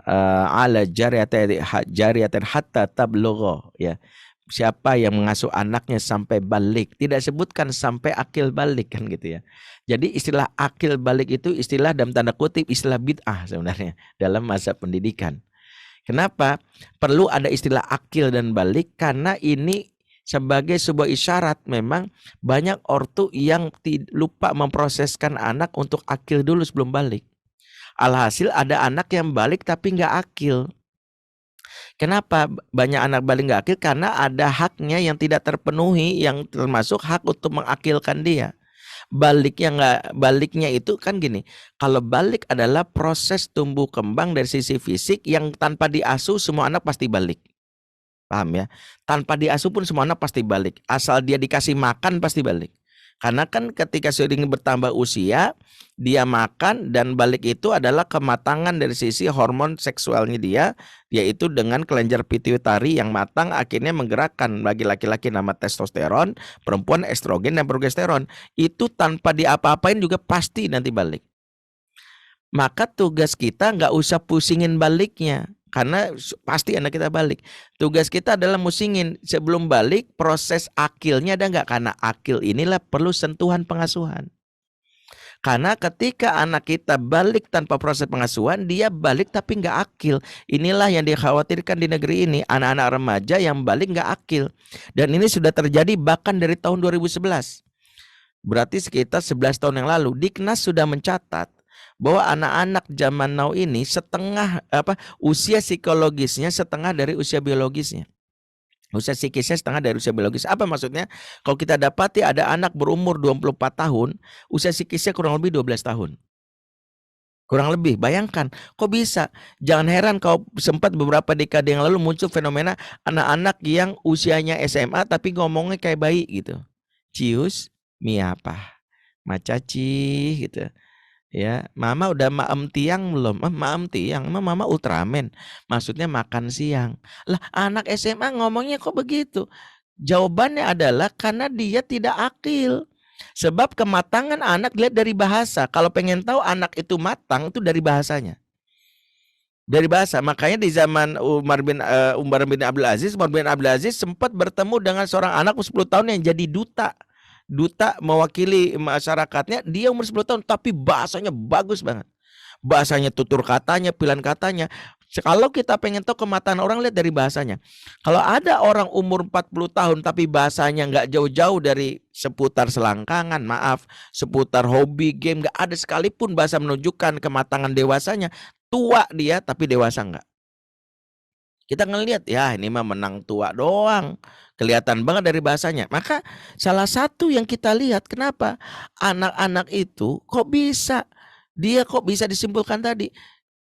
ala jariyatin hatta tablugha, ya. Siapa yang mengasuh anaknya sampai balik, tidak sebutkan sampai akil balik, kan gitu ya. Jadi istilah akil balik itu istilah dalam tanda kutip istilah bid'ah sebenarnya dalam mazhab pendidikan. Kenapa perlu ada istilah akil dan balik? Karena ini sebagai sebuah isyarat memang banyak ortu yang lupa memproseskan anak untuk akil dulu sebelum balik. Alhasil ada anak yang balik tapi nggak akil. Kenapa banyak anak balik nggak akil? Karena ada haknya yang tidak terpenuhi, yang termasuk hak untuk mengakilkan dia. Baliknya itu kan gini, kalau balik adalah proses tumbuh kembang dari sisi fisik yang tanpa diasuh semua anak pasti balik. Paham ya? Tanpa diasuh pun semua anak pasti balik. Asal dia dikasih makan pasti balik. Karena kan ketika sering bertambah usia, dia makan dan balik itu adalah kematangan dari sisi hormon seksualnya dia, yaitu dengan kelenjar pituitari yang matang akhirnya menggerakkan bagi laki-laki nama testosteron, perempuan estrogen dan progesteron. Itu tanpa diapa-apain juga pasti nanti balik. Maka tugas kita nggak usah pusingin baliknya. Karena pasti anak kita balik. Tugas kita adalah musingin sebelum balik proses akilnya ada nggak? Karena akil inilah perlu sentuhan pengasuhan. Karena ketika anak kita balik tanpa proses pengasuhan, dia balik tapi nggak akil. Inilah yang dikhawatirkan di negeri ini, anak-anak remaja yang balik nggak akil. Dan ini sudah terjadi bahkan dari tahun 2011. Berarti sekitar 11 tahun yang lalu. Diknas sudah mencatat bahwa anak-anak zaman now ini usia psikologisnya setengah dari usia biologisnya. Usia psikisnya setengah dari usia biologis. Apa maksudnya? Kalau kita dapati ada anak berumur 24 tahun, usia psikisnya kurang lebih 12 tahun. Kurang lebih, bayangkan, kok bisa? Jangan heran kalau sempat beberapa dekade yang lalu muncul fenomena anak-anak yang usianya SMA tapi ngomongnya kayak bayi gitu. Cius, miapa, macaci gitu. Ya, mama udah maem tiang belum? Maem tiang, mama Ultraman. Maksudnya makan siang. Lah, anak SMA ngomongnya kok begitu? Jawabannya adalah karena dia tidak akil. Sebab kematangan anak dilihat dari bahasa. Kalau pengen tahu anak itu matang itu dari bahasanya. Dari bahasa. Makanya di zaman Umar bin Abdul Aziz, Umar bin Abdul Aziz sempat bertemu dengan seorang anak 10 tahun yang jadi duta mewakili masyarakatnya. Dia umur 10 tahun tapi bahasanya bagus banget. Bahasanya, tutur katanya, pilihan katanya. Kalau kita pengen tahu kematangan orang, lihat dari bahasanya. Kalau ada orang umur 40 tahun tapi bahasanya nggak jauh-jauh dari seputar selangkangan, seputar hobi, game, nggak ada sekalipun bahasa menunjukkan kematangan dewasanya. Tua dia tapi dewasa nggak. Kita ngelihat ya ini mah menang tua doang. Kelihatan banget dari bahasanya. Maka salah satu yang kita lihat kenapa anak-anak itu kok bisa disimpulkan tadi.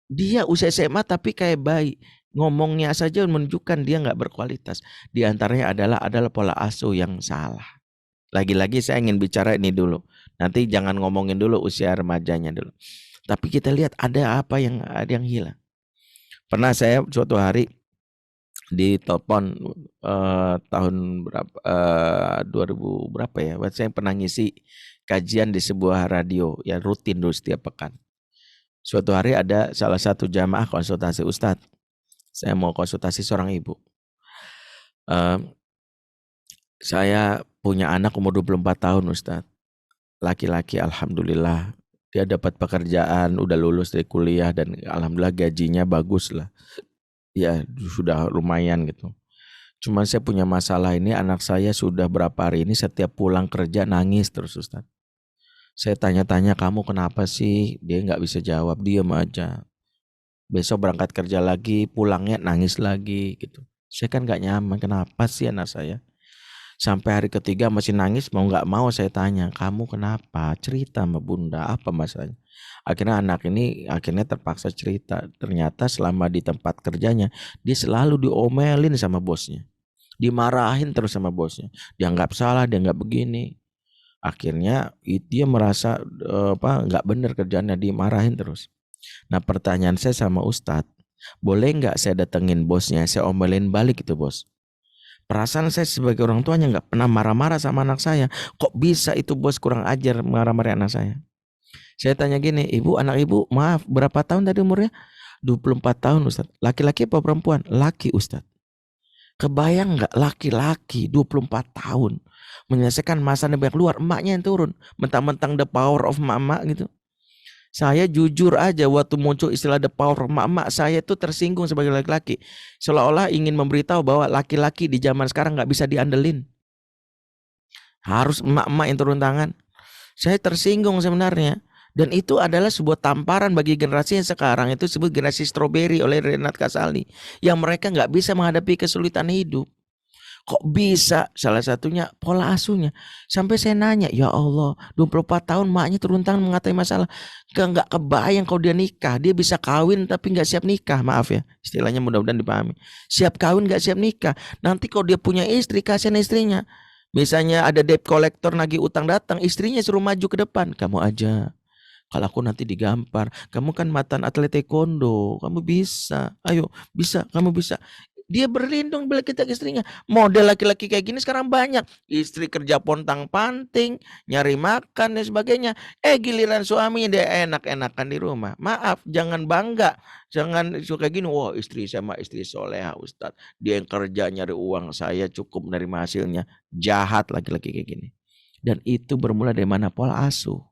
Dia usia SMA tapi kayak bayi. Ngomongnya saja menunjukkan dia nggak berkualitas. Di antaranya adalah pola asuh yang salah. Lagi-lagi saya ingin bicara ini dulu. Nanti jangan ngomongin dulu usia remajanya dulu. Tapi kita lihat ada apa yang hilang. Pernah saya suatu hari ditelepon tahun berapa 2000 berapa ya, saya pernah ngisi kajian di sebuah radio ya, rutin dulu setiap pekan. Suatu hari ada salah satu jamaah konsultasi, Ustadz, saya mau konsultasi seorang ibu. Saya punya anak umur 24 tahun Ustadz, laki-laki, alhamdulillah dia dapat pekerjaan, udah lulus dari kuliah dan alhamdulillah gajinya bagus lah. Ya sudah lumayan gitu. Cuma saya punya masalah ini, anak saya sudah berapa hari ini setiap pulang kerja nangis terus Ustadz. Saya tanya-tanya, kamu kenapa sih? Dia nggak bisa jawab, diam aja. Besok berangkat kerja lagi, pulangnya nangis lagi gitu. Saya kan nggak nyaman, kenapa sih anak saya? Sampai hari ketiga masih nangis, mau nggak mau saya tanya, kamu kenapa? Cerita sama bunda, apa masalahnya? Akhirnya anak ini terpaksa cerita. Ternyata selama di tempat kerjanya dia selalu diomelin sama bosnya, dimarahin terus sama bosnya. Dianggap salah, dianggap begini. Akhirnya dia merasa nggak benar kerjaannya, dimarahin terus. Nah pertanyaan saya sama Ustadz, boleh nggak saya datengin bosnya, saya omelin balik itu bos? Perasaan saya sebagai orang tuanya nggak pernah marah-marah sama anak saya. Kok bisa itu bos kurang ajar marah-marah anak saya? Saya tanya gini, ibu, anak ibu, maaf, berapa tahun tadi umurnya? 24 tahun Ustadz. Laki-laki apa perempuan? Laki Ustadz. Kebayang nggak laki-laki 24 tahun menyelesaikan masalah banyak luar, emaknya yang turun. Mentang-mentang the power of mama gitu. Saya jujur aja waktu muncul istilah the power of mama, saya itu tersinggung sebagai laki-laki. Seolah-olah ingin memberitahu bahwa laki-laki di zaman sekarang nggak bisa diandelin. Harus emak-emak yang turun tangan. Saya tersinggung sebenarnya. Dan itu adalah sebuah tamparan bagi generasi yang sekarang itu disebut generasi stroberi oleh Renat Kasali. Yang mereka nggak bisa menghadapi kesulitan hidup. Kok bisa? Salah satunya pola asuhnya. Sampai saya nanya, ya Allah, 24 tahun maknya turun tangan mengatai masalah. Nggak kebayang kalau dia nikah. Dia bisa kawin tapi nggak siap nikah. Maaf ya, istilahnya mudah-mudahan dipahami. Siap kawin nggak siap nikah. Nanti kalau dia punya istri, kasihan istrinya. Misalnya ada debt collector nagih utang datang, istrinya suruh maju ke depan. Kamu aja. Kalau aku nanti digampar, kamu kan mantan atlet taekwondo, kamu bisa. Ayo, bisa, kamu bisa. Dia berlindung bila kita ke istrinya. Model laki-laki kayak gini sekarang banyak. Istri kerja pontang-panting, nyari makan dan sebagainya. Giliran suaminya dia enak-enakan di rumah. Maaf, jangan bangga. Jangan suka gini, wah istri sama istri soleha Ustadz. Dia yang kerja nyari uang, saya cukup menerima hasilnya. Jahat laki-laki kayak gini. Dan itu bermula dari mana? Pola asuh.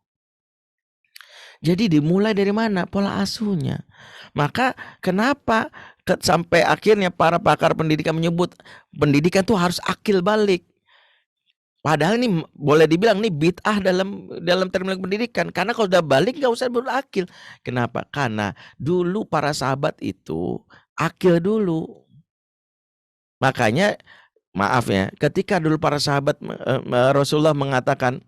Jadi dimulai dari mana? Pola asuhnya. Maka kenapa sampai akhirnya para pakar pendidikan menyebut pendidikan tuh harus akil balik. Padahal ini boleh dibilang nih bid'ah dalam terminologi pendidikan. Karena kalau udah balik nggak usah berakil. Kenapa? Karena dulu para sahabat itu akil dulu. Makanya maaf ya, ketika dulu para sahabat Rasulullah mengatakan,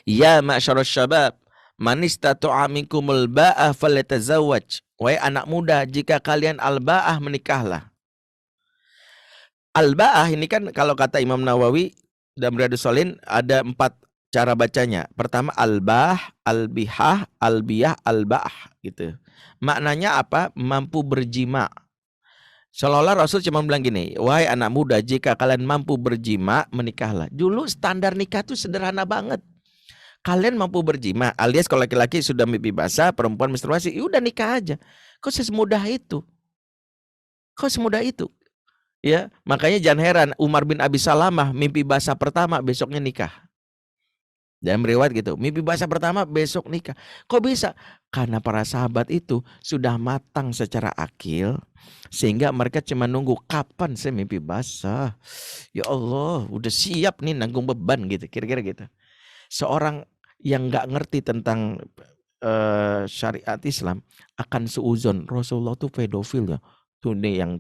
ya ma'syarus syabab, man istata'a minkumul ba'ah falyatazawwaj. Wahai anak muda, jika kalian al-ba'ah menikahlah. Al-ba'ah ini kan kalau kata Imam Nawawi dalam Riyadhus Shalihin ada 4 cara bacanya. Pertama al-ba'ah, al-bihah, al-biyah, al-ba'ah gitu. Maknanya apa? Mampu berjima. Seolah-olah Rasul cuma bilang gini, wahai anak muda, jika kalian mampu berjima, menikahlah. Dulu standar nikah tuh sederhana banget. Kalian mampu berjima, alias kalau laki-laki sudah mimpi basah, perempuan menstruasi, udah nikah aja. Kok semudah itu? Kok semudah itu? Ya, makanya jangan heran Umar bin Abi Salamah mimpi basah pertama besoknya nikah. Dan riwayat gitu, mimpi basah pertama besok nikah. Kok bisa? Karena para sahabat itu sudah matang secara akil, sehingga mereka cuma nunggu kapan saya mimpi basah. Ya Allah, udah siap nih nanggung beban gitu, kira-kira gitu. Seorang yang nggak ngerti tentang syariat Islam akan seuzon Rasulullah tuh pedofil ya. Tuh nih yang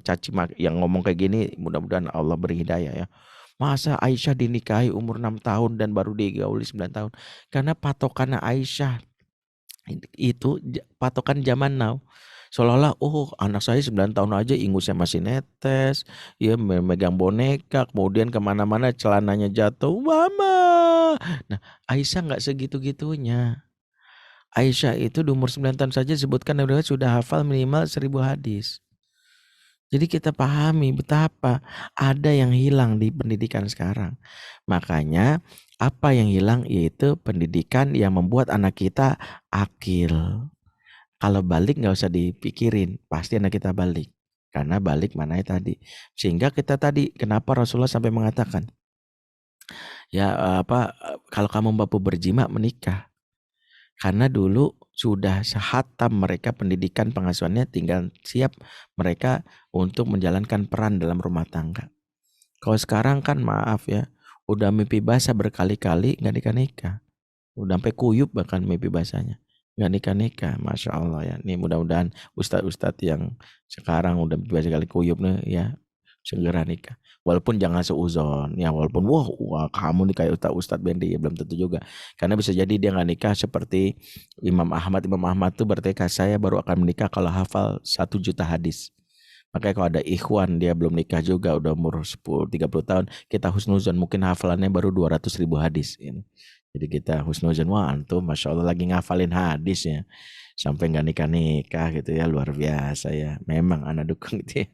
yang ngomong kayak gini, mudah-mudahan Allah beri hidayah ya. Masa Aisyah dinikahi umur 6 tahun dan baru digauli 9 tahun? Karena patokan Aisyah itu patokan zaman now. Seolah-olah anak saya 9 tahun aja ingusnya masih netes, ya memegang boneka, kemudian kemana-mana celananya jatuh, mama. Nah Aisyah nggak segitu-gitunya. Aisyah itu di umur 9 tahun saja disebutkan sudah hafal minimal 1000 hadis. Jadi kita pahami betapa ada yang hilang di pendidikan sekarang. Makanya apa yang hilang yaitu pendidikan yang membuat anak kita akil. Kalau balik nggak usah dipikirin, pasti anak kita balik. Karena balik mananya tadi. Sehingga kita tadi, kenapa Rasulullah sampai mengatakan, kalau kamu mampu berjima menikah. Karena dulu sudah sehatam mereka pendidikan pengasuhannya, tinggal siap mereka untuk menjalankan peran dalam rumah tangga. Kalau sekarang kan maaf ya, udah mimpi basah berkali-kali nggak nikah-nikah. Udah sampai kuyup bahkan mimpi basahnya. Nggak nikah-nikah, Masya Allah ya. Ini mudah-mudahan ustadz-ustadz yang sekarang udah mimpi basah kali kuyup nih ya, segera nikah. Walaupun jangan seuzon ya, walaupun wah kamu nih kayak Ustadz Bendi ya, belum tentu juga. Karena bisa jadi dia nggak nikah seperti Imam Ahmad tuh bertekad, saya baru akan menikah kalau hafal 1 juta hadis. Makanya kalau ada ikhwan dia belum nikah juga udah umur 30 tahun, kita husnuzon mungkin hafalannya baru 200.000 hadis ya. Jadi kita husnuzon, wah antum Masya Allah lagi ngafalin hadis ya, sampai nggak nikah gitu ya, luar biasa ya. Memang anak dukung gitu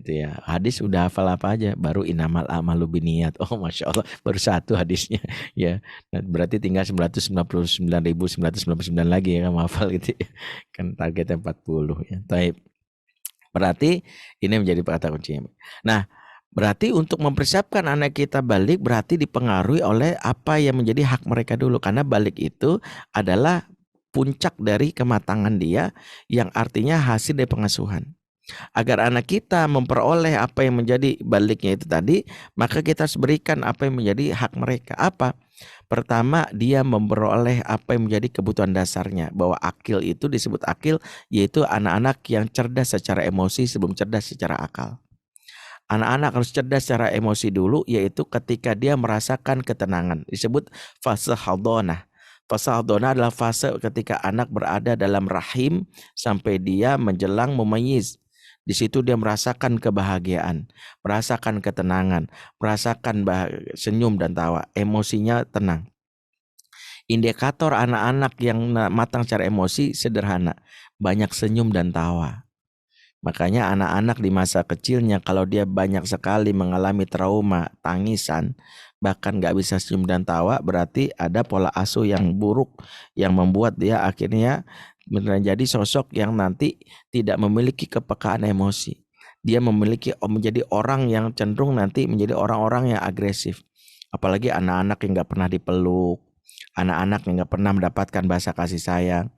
ya. Hadis udah hafal apa aja, baru inamal amalu biniyat. Oh Masya Allah, baru 1 hadisnya ya. Nah, berarti tinggal 999.999 lagi ya kamu hafal gitu ya. Kan targetnya 40 ya. Taib. Berarti ini menjadi kata kunci. Nah, berarti untuk mempersiapkan anak kita balik berarti dipengaruhi oleh apa yang menjadi hak mereka dulu. Karena balik itu adalah puncak dari kematangan dia, yang artinya hasil dari pengasuhan. Agar anak kita memperoleh apa yang menjadi baliknya itu tadi, maka kita harus berikan apa yang menjadi hak mereka. Apa? Pertama, dia memperoleh apa yang menjadi kebutuhan dasarnya. Bahwa akil itu disebut akil, yaitu anak-anak yang cerdas secara emosi sebelum cerdas secara akal. Anak-anak harus cerdas secara emosi dulu, yaitu ketika dia merasakan ketenangan. Disebut fase hadonah. Fase hadonah adalah fase ketika anak berada dalam rahim sampai dia menjelang memayyiz. Di situ dia merasakan kebahagiaan, merasakan ketenangan, merasakan senyum dan tawa, emosinya tenang. Indikator anak-anak yang matang secara emosi sederhana, banyak senyum dan tawa. Makanya anak-anak di masa kecilnya kalau dia banyak sekali mengalami trauma, tangisan, bahkan gak bisa senyum dan tawa, berarti ada pola asuh yang buruk yang membuat dia akhirnya menjadi sosok yang nanti tidak memiliki kepekaan emosi. Dia menjadi orang yang cenderung nanti menjadi orang-orang yang agresif. Apalagi anak-anak yang gak pernah dipeluk, anak-anak yang gak pernah mendapatkan bahasa kasih sayang.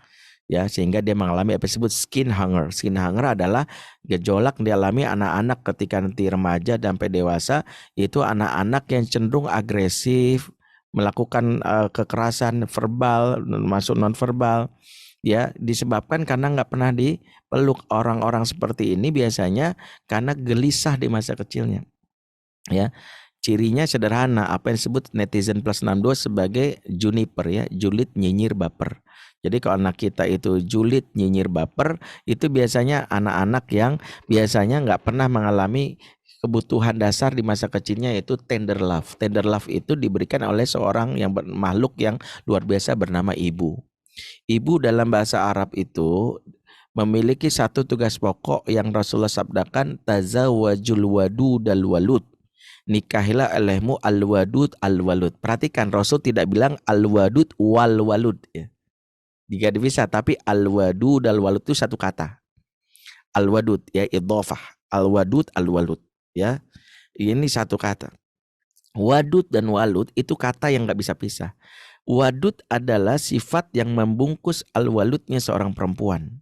Ya, sehingga dia mengalami apa disebut skin hunger. Skin hunger adalah gejolak yang dialami anak-anak ketika nanti remaja sampai dewasa, itu anak-anak yang cenderung agresif, melakukan kekerasan verbal, masuk non verbal, ya, disebabkan karena nggak pernah dipeluk. Orang-orang seperti ini biasanya karena gelisah di masa kecilnya, ya. Cirinya sederhana, apa yang disebut netizen plus 62 sebagai juniper, ya, julid nyinyir baper. Jadi kalau anak kita itu julid nyinyir baper, itu biasanya anak-anak yang biasanya nggak pernah mengalami kebutuhan dasar di masa kecilnya, yaitu tender love. Tender love itu diberikan oleh seorang yang makhluk yang luar biasa bernama ibu. Ibu dalam bahasa Arab itu memiliki satu tugas pokok yang Rasulullah sabdakan, tazawwajul wadudal walud. Nikahilah olehmu al-wadud al-walud. Perhatikan, Rasul tidak bilang al-wadud wal-walud, ya. Jika bisa, tapi al-wadud al-walud itu satu kata. Al-wadud, ya, idhofah. Al-wadud al-walud, ya. Ini satu kata. Wadud dan walud itu kata yang nggak bisa pisah. Wadud adalah sifat yang membungkus al-waludnya seorang perempuan.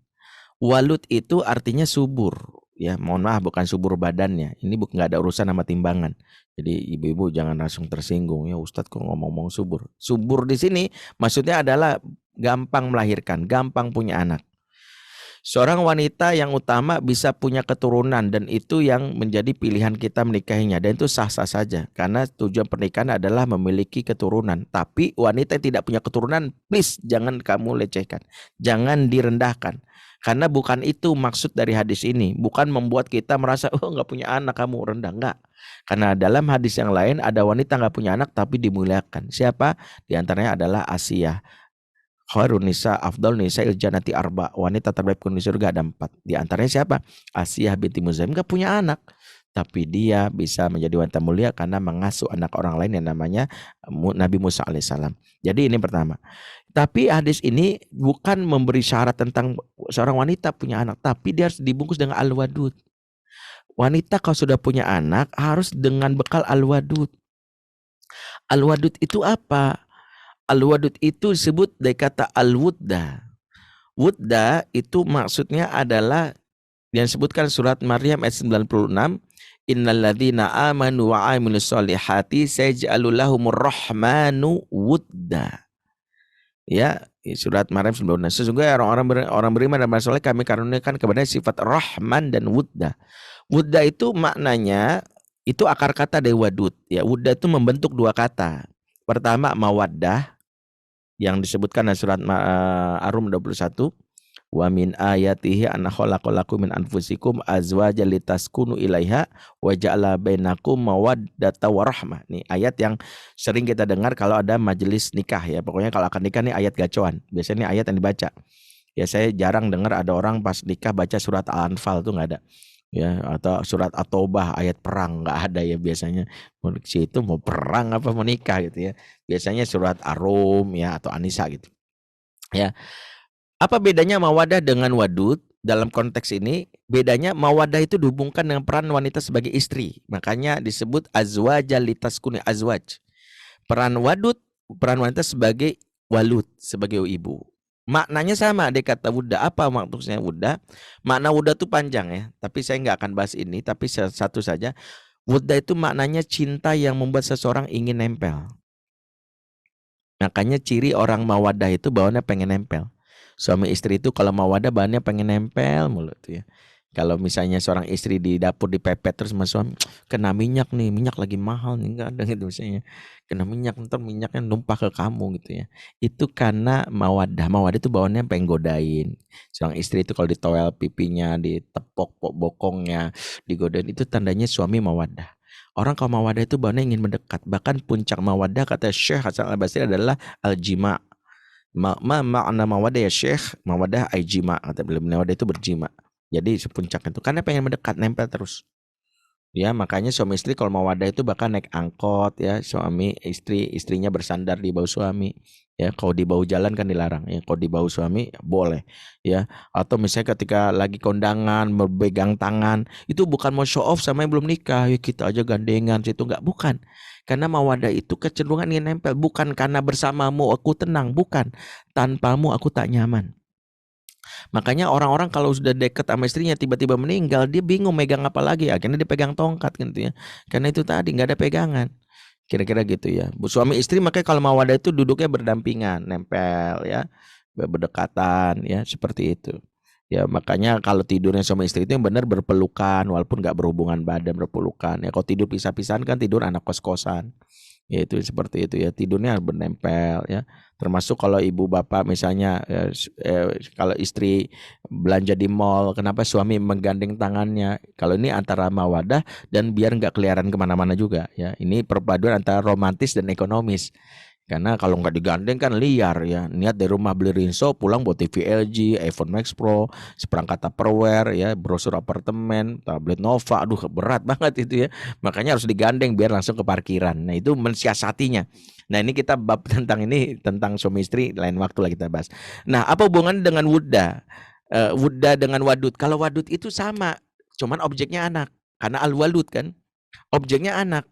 Walud itu artinya subur, ya. Mohon maaf, bukan subur badannya. Ini nggak ada urusan sama timbangan. Jadi ibu-ibu jangan langsung tersinggung, ya Ustadz kok ngomong-ngomong subur. Subur di sini maksudnya adalah gampang melahirkan, gampang punya anak. Seorang wanita yang utama bisa punya keturunan, dan itu yang menjadi pilihan kita menikahinya, dan itu sah-sah saja karena tujuan pernikahan adalah memiliki keturunan. Tapi wanita yang tidak punya keturunan, please jangan kamu lecehkan, jangan direndahkan, karena bukan itu maksud dari hadis ini. Bukan membuat kita merasa oh nggak punya anak kamu rendah, enggak. Karena dalam hadis yang lain ada wanita nggak punya anak tapi dimuliakan. Siapa? Di antaranya adalah Asiyah. Khairun nisa afdal nisa jannati arba. Wanita terbaik di surga ada 4. Di antaranya siapa? Asiyah binti Muzaim, enggak punya anak, tapi dia bisa menjadi wanita mulia karena mengasuh anak orang lain yang namanya Nabi Musa alaihissalam. Jadi ini pertama. Tapi hadis ini bukan memberi syarat tentang seorang wanita punya anak, tapi dia harus dibungkus dengan al-wadud. Wanita kalau sudah punya anak harus dengan bekal al-wadud. Al-wadud itu apa? Al-wadud itu disebut dari kata al-wudda. Wudda itu maksudnya adalah yang disebutkan surat Maryam ayat 96, innalladzina amanu wa amilus solihati sayaj'alul lahumur rahmanu wudda. Ya, surat Maryam 96. Sesungguhnya orang beriman dan beramal soleh kami karuniakan kepada sifat rahman dan wudda. Wudda itu maknanya itu akar kata dari wadud, ya. Wudda itu membentuk dua kata. Pertama mawaddah yang disebutkan dalam surat Ar-Rum 21, wa min ayatihi anna khalaqalakum min anfusikum azwajan litaskunu ilaiha wa ja'ala bainakum mawaddata warahmah. Nih ayat yang sering kita dengar kalau ada majelis nikah, ya. Pokoknya kalau akan nikah nih ayat gacoan. Biasanya nih ayat yang dibaca. Ya, saya jarang dengar ada orang pas nikah baca surat Al-Anfal, tuh nggak ada. Ya, atau surat At-Taubah ayat perang, nggak ada, ya. Biasanya itu mau perang apa mau nikah gitu, ya. Biasanya surat Ar-Rum, ya, atau An-Nisa gitu, ya. Apa bedanya mawadah dengan wadud dalam konteks ini? Bedanya mawadah itu dihubungkan dengan peran wanita sebagai istri, makanya disebut azwaja litaskuni azwaj. Peran wadud, peran wanita sebagai walud, sebagai ibu. Maknanya sama dia kata wudda. Apa maksudnya wudda? Makna wudda itu panjang, ya, tapi saya nggak akan bahas ini, tapi satu saja. Wudda itu maknanya cinta yang membuat seseorang ingin nempel. Makanya ciri orang mawadah itu bawaannya pengen nempel. Suami istri itu kalau mawadah bahannya pengen nempel mulu tuh, ya. Kalau misalnya seorang istri di dapur dipepet terus sama suami, kena minyak nih, minyak lagi mahal nih, enggak ada gitu misalnya. Kena minyak, ntar minyaknya numpah ke kamu gitu ya. Itu karena mawaddah. Mawaddah itu bawaannya pengen godain. Seorang istri itu kalau ditowel pipinya, ditepok bokongnya, digodain, itu tandanya suami mawaddah. Orang kalau mawaddah itu bawaannya ingin mendekat. Bahkan puncak mawaddah kata Syekh Hasan Al-Basri adalah al-jima'. Makna mawaddah ya Syekh, mawaddah ay jima'. Kata beliau, mawaddah itu berjima'. Jadi sepuncak itu karena pengen mendekat, nempel terus. Ya, makanya suami istri kalau mawaddah itu bahkan naik angkot ya, suami istri, istrinya bersandar di bahu suami. Ya, kalau di bahu jalan kan dilarang ya, kalau di bahu suami boleh ya. Atau misalnya ketika lagi kondangan berpegang tangan, itu bukan mau show off sama yang belum nikah, ya kita aja gandengan situ, enggak, bukan. Karena mawaddah itu kecenderungan ingin nempel, bukan karena bersamamu aku tenang, bukan. Tanpamu aku tak nyaman. Makanya orang-orang kalau sudah deket sama istrinya tiba-tiba meninggal, dia bingung megang apa lagi, akhirnya dia pegang tongkat gitu ya. Karena itu tadi nggak ada pegangan. Kira-kira gitu ya. Suami istri makanya kalau mawaddah itu duduknya berdampingan, nempel ya, berdekatan ya, seperti itu. Ya makanya kalau tidurnya suami istri itu yang benar berpelukan, walaupun nggak berhubungan badan, berpelukan ya. Kalau tidur pisah-pisahan kan tidur anak kos-kosan. Ya itu seperti itu ya, tidurnya bernempel ya. Termasuk kalau ibu bapak misalnya kalau istri belanja di mall, kenapa suami menggandeng tangannya? Kalau ini antara mawadah dan biar nggak keliaran kemana-mana juga ya. Ini perpaduan antara romantis dan ekonomis. Karena kalau nggak digandeng kan liar ya. Niat dari rumah beli rinso, pulang buat TV LG, iPhone Max Pro, seperangkat Tupperware ya, brosur apartemen, tablet Nova. Aduh berat banget itu ya. Makanya harus digandeng biar langsung ke parkiran. Nah itu mensiasatinya. Nah ini kita bab tentang ini, tentang suami istri, lain waktu lah kita bahas. Nah apa hubungan dengan wudda? Wudda dengan wadud. Kalau wadud itu sama, cuman objeknya anak. Karena al-walud kan, objeknya anak.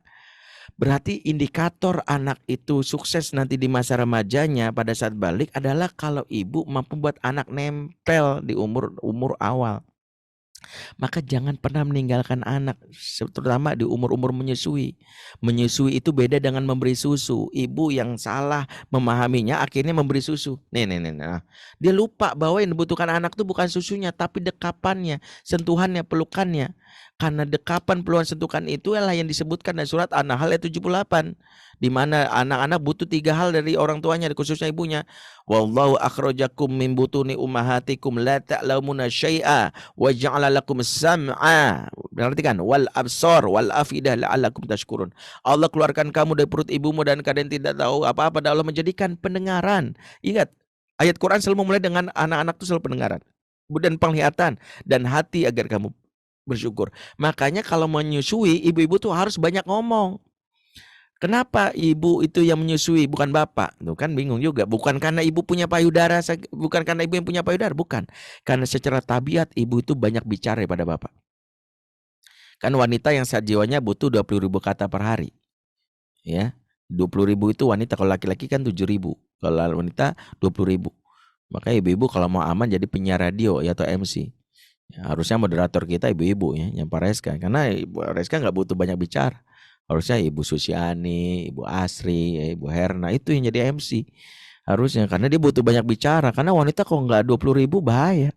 Berarti indikator anak itu sukses nanti di masa remajanya pada saat balik adalah kalau ibu mampu buat anak nempel di umur awal. Maka jangan pernah meninggalkan anak, terutama di umur-umur menyusui. Menyusui itu beda dengan memberi susu. Ibu yang salah memahaminya akhirnya memberi susu. Nah. Dia lupa bahwa yang dibutuhkan anak itu bukan susunya, tapi dekapannya, sentuhannya, pelukannya. Karena dekapan, pelukan, sentuhan itu adalah yang disebutkan dalam surat An-Nahl ayat 78. Di mana anak-anak butuh 3 hal dari orang tuanya, khususnya ibunya. Wallahu akhrajakum min butuni ummahatikum la ta'lamuna syai'a wa ja'ala lakum sam'a. Perhatikan, wal absar wal afidah la'allakum tashkurun. Allah keluarkan kamu dari perut ibumu dan kalian tidak tahu apa-apa, dan Allah menjadikan pendengaran. Ingat, ayat Quran selalu memulai dengan anak-anak itu selalu pendengaran dan penglihatan dan hati agar kamu bersyukur. Makanya kalau menyusui, ibu-ibu tuh harus banyak ngomong. Kenapa ibu itu yang menyusui bukan bapak? Tuh kan bingung juga. Bukan karena ibu punya payudara, bukan karena ibu yang punya payudara, bukan. Karena secara tabiat ibu itu banyak bicara pada bapak. Kan wanita yang saat jiwanya butuh 20.000 kata per hari. Ya. 20.000 itu wanita, kalau laki-laki kan 7.000. Kalau wanita 20.000. Makanya ibu-ibu kalau mau aman jadi penyiar radio ya, atau MC. Ya, harusnya moderator kita ibu-ibu ya, yang Pak Reska. Karena Ibu Reska nggak butuh banyak bicara. Harusnya Ibu Susiani, Ibu Asri, Ibu Herna itu yang jadi MC. Harusnya, karena dia butuh banyak bicara. Karena wanita kalau nggak 20.000 bahaya.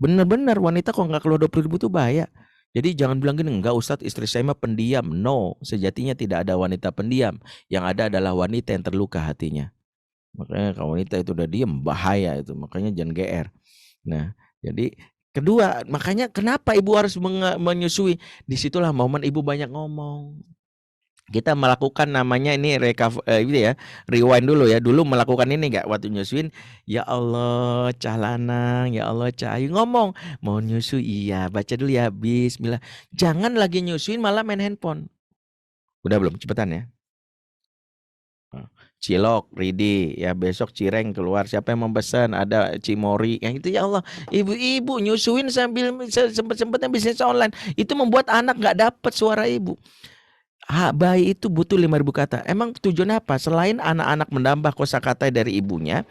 Bener-bener wanita kalau nggak keluar 20.000 itu bahaya. Jadi jangan bilang gini, enggak Ustadz istri saya mah pendiam. No, sejatinya tidak ada wanita pendiam. Yang ada adalah wanita yang terluka hatinya. Makanya kalau wanita itu udah diam, bahaya itu. Makanya jangan GR. Nah, jadi kedua, makanya kenapa ibu harus menyusui? Disitulah momen ibu banyak ngomong. Kita melakukan namanya ini rewind dulu ya. Dulu melakukan ini enggak waktu nyusuin? Ya Allah, cah lanang, ya Allah, cah ayu, ngomong, mau nyusu iya, baca dulu ya bismillah. Jangan lagi nyusuin malah main handphone. Udah belum? Cepetan ya. Cilok, Ridi, ya besok cireng keluar. Siapa yang memesan? Ada Cimori. Yang itu ya Allah. Ibu-ibu nyusuin sambil sempet-sempetnya bisnis online. Itu membuat anak nggak dapat suara ibu. Bayi itu butuh 5.000 kata. Emang tujuan apa? Selain anak-anak menambah kosakata dari ibunya,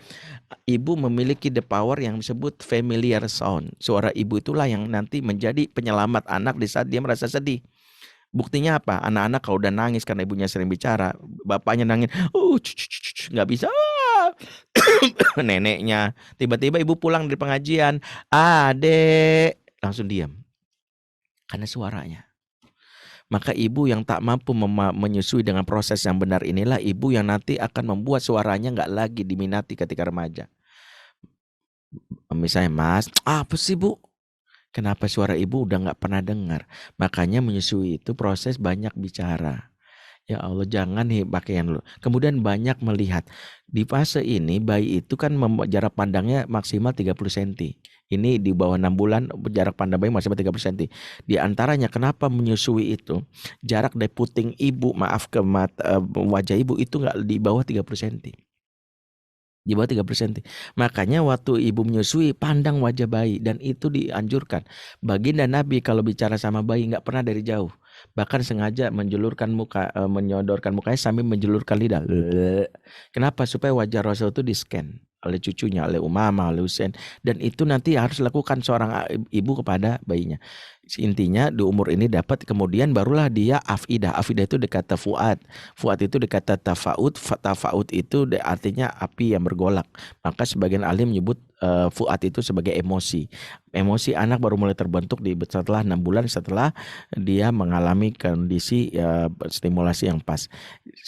ibu memiliki the power yang disebut familiar sound. Suara ibu itulah yang nanti menjadi penyelamat anak di saat dia merasa sedih. Buktinya apa? Anak-anak kalau udah nangis karena ibunya sering bicara, bapaknya nangis, nggak bisa. Neneknya, tiba-tiba ibu pulang dari pengajian, adek, langsung diam. Karena suaranya. Maka ibu yang tak mampu menyusui dengan proses yang benar inilah ibu yang nanti akan membuat suaranya nggak lagi diminati ketika remaja. Misalnya, Mas, apa sih Bu? Kenapa suara ibu udah nggak pernah dengar? Makanya menyusui itu proses banyak bicara. Ya Allah, jangan pakai yang dulu. Kemudian banyak melihat. Di fase ini bayi itu kan jarak pandangnya maksimal 30 cm. Ini di bawah 6 bulan jarak pandang bayi maksimal 30 cm. Di antaranya kenapa menyusui itu jarak dari puting ibu, ke wajah ibu itu nggak di bawah 30 cm. Di bawah 30 cm. Makanya waktu ibu menyusui pandang wajah bayi, dan itu dianjurkan. Baginda Nabi kalau bicara sama bayi nggak pernah dari jauh. Bahkan sengaja menjulurkan muka, menyodorkan mukanya sambil menjulurkan lidah. Kenapa? Supaya wajah Rasul itu di-scan oleh cucunya, oleh Umamah, oleh Husain, dan itu nanti harus lakukan seorang ibu kepada bayinya. Intinya di umur ini dapat, kemudian barulah dia afidah. Afidah itu dekata fuad. Fuad itu dekata tafaud. Tafaud itu artinya api yang bergolak. Maka sebagian ahli menyebut fuad itu sebagai emosi. Emosi anak baru mulai terbentuk setelah 6 bulan setelah dia mengalami kondisi stimulasi yang pas.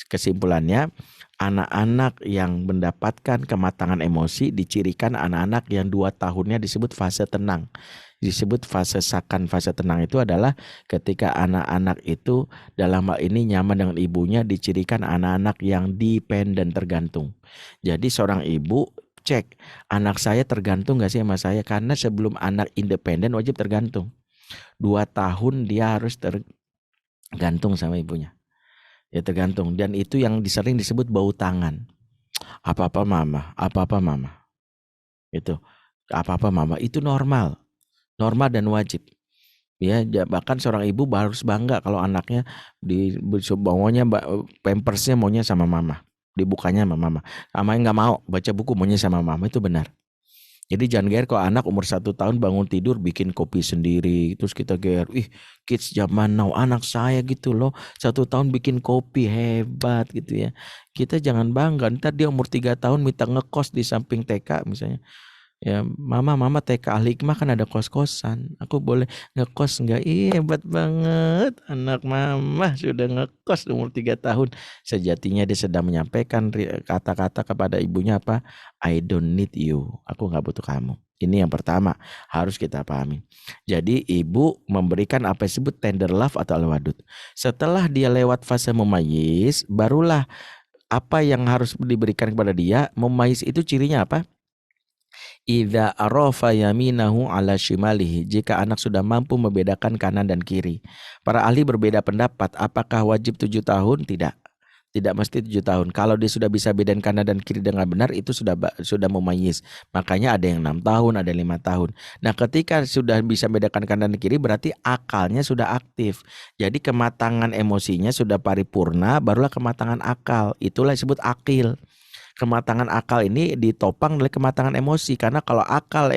Kesimpulannya, anak-anak yang mendapatkan kematangan emosi dicirikan anak-anak yang 2 tahunnya disebut fase tenang. Disebut fase sakan. Fase tenang itu adalah ketika anak-anak itu dalam hal ini nyaman dengan ibunya, dicirikan anak-anak yang dependen, tergantung. Jadi seorang ibu cek, anak saya tergantung gak sih sama saya? Karena sebelum anak independen wajib tergantung. 2 tahun dia harus tergantung sama ibunya. Ya tergantung, dan itu yang sering disebut bau tangan. Apa-apa mama, apa-apa mama. Itu apa-apa mama, itu normal dan wajib. Ya, bahkan seorang ibu harus bangga kalau anaknya maunya pampersnya maunya sama mama, dibukanya sama mama. Amanya nggak mau baca buku, maunya sama mama, itu benar. Jadi jangan geer kalau anak umur 1 tahun bangun tidur bikin kopi sendiri, terus kita geer, kids zaman now, anak saya gitu loh 1 tahun bikin kopi, hebat gitu ya. Kita jangan bangga, ntar dia umur 3 tahun minta ngekos di samping TK misalnya. Ya, mama TK Ahli Hikmah kan ada kos-kosan, aku boleh ngekos enggak? Hebat banget, anak mama sudah ngekos umur 3 tahun. Sejatinya dia sedang menyampaikan kata-kata kepada ibunya apa? I don't need you, aku nggak butuh kamu. Ini yang pertama harus kita pahami. Jadi ibu memberikan apa yang disebut tender love atau al-wadud. Setelah dia lewat fase memayis, barulah apa yang harus diberikan kepada dia. Memayis itu cirinya apa? Idza arafa yaminahu ala shimalihi, jika anak sudah mampu membedakan kanan dan kiri. Para ahli berbeda pendapat, apakah wajib 7 tahun? Tidak mesti 7 tahun. Kalau dia sudah bisa bedakan kanan dan kiri dengan benar, itu sudah memayis. Makanya ada yang 6 tahun, ada yang 5 tahun. Nah, ketika sudah bisa bedakan kanan dan kiri, berarti akalnya sudah aktif. Jadi kematangan emosinya sudah paripurna, barulah kematangan akal. Itulah disebut akil. Kematangan akal ini ditopang oleh kematangan emosi, karena kalau akal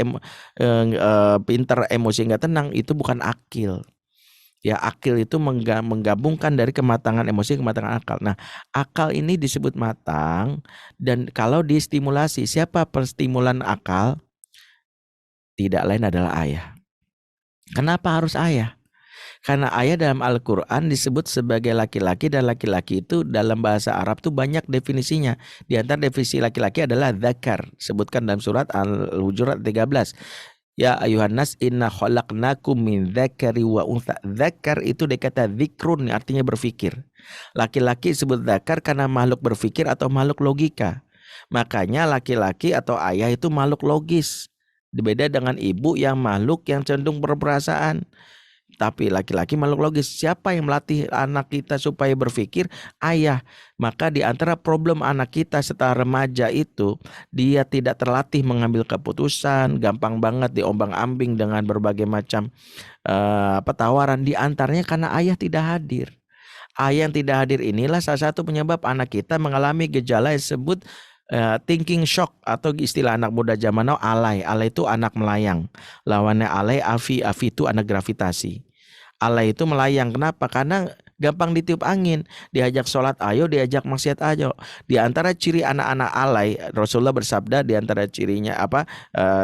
pintar, emosi nggak tenang, itu bukan akil. Ya, akil itu menggabungkan dari kematangan emosi, kematangan akal. Nah, akal ini disebut matang, dan kalau distimulasi, siapa penstimulan akal? Tidak lain adalah ayah. Kenapa harus ayah? Karena ayah dalam Al-Quran disebut sebagai laki-laki, dan laki-laki itu dalam bahasa Arab tuh banyak definisinya. Di antara definisi laki-laki adalah dzakar, sebutkan dalam surat Al-Hujurat 13. Ya ayuhan nas inna khalaqnakum min dzakari wa untha. Dzakar itu dikata dzikrun, artinya berpikir. Laki-laki disebut dzakar karena makhluk berpikir atau makhluk logika. Makanya laki-laki atau ayah itu makhluk logis. Berbeda dengan ibu yang makhluk yang cenderung berperasaan. Tapi laki-laki makhluk logis. Siapa yang melatih anak kita supaya berpikir? Ayah. Maka di antara problem anak kita setelah remaja itu, dia tidak terlatih mengambil keputusan, gampang banget diombang-ambing dengan berbagai macam tawaran. Di antaranya karena ayah tidak hadir. Ayah yang tidak hadir inilah salah satu penyebab anak kita mengalami gejala yang disebut thinking shock, atau istilah anak muda zaman now alay. Alay itu anak melayang. Lawannya alay, afi itu anak gravitasi. Alay itu melayang. Kenapa? Karena gampang ditiup angin. Diajak sholat ayo, diajak maksiat ayo. Di antara ciri anak-anak alay, Rasulullah bersabda di antara cirinya apa,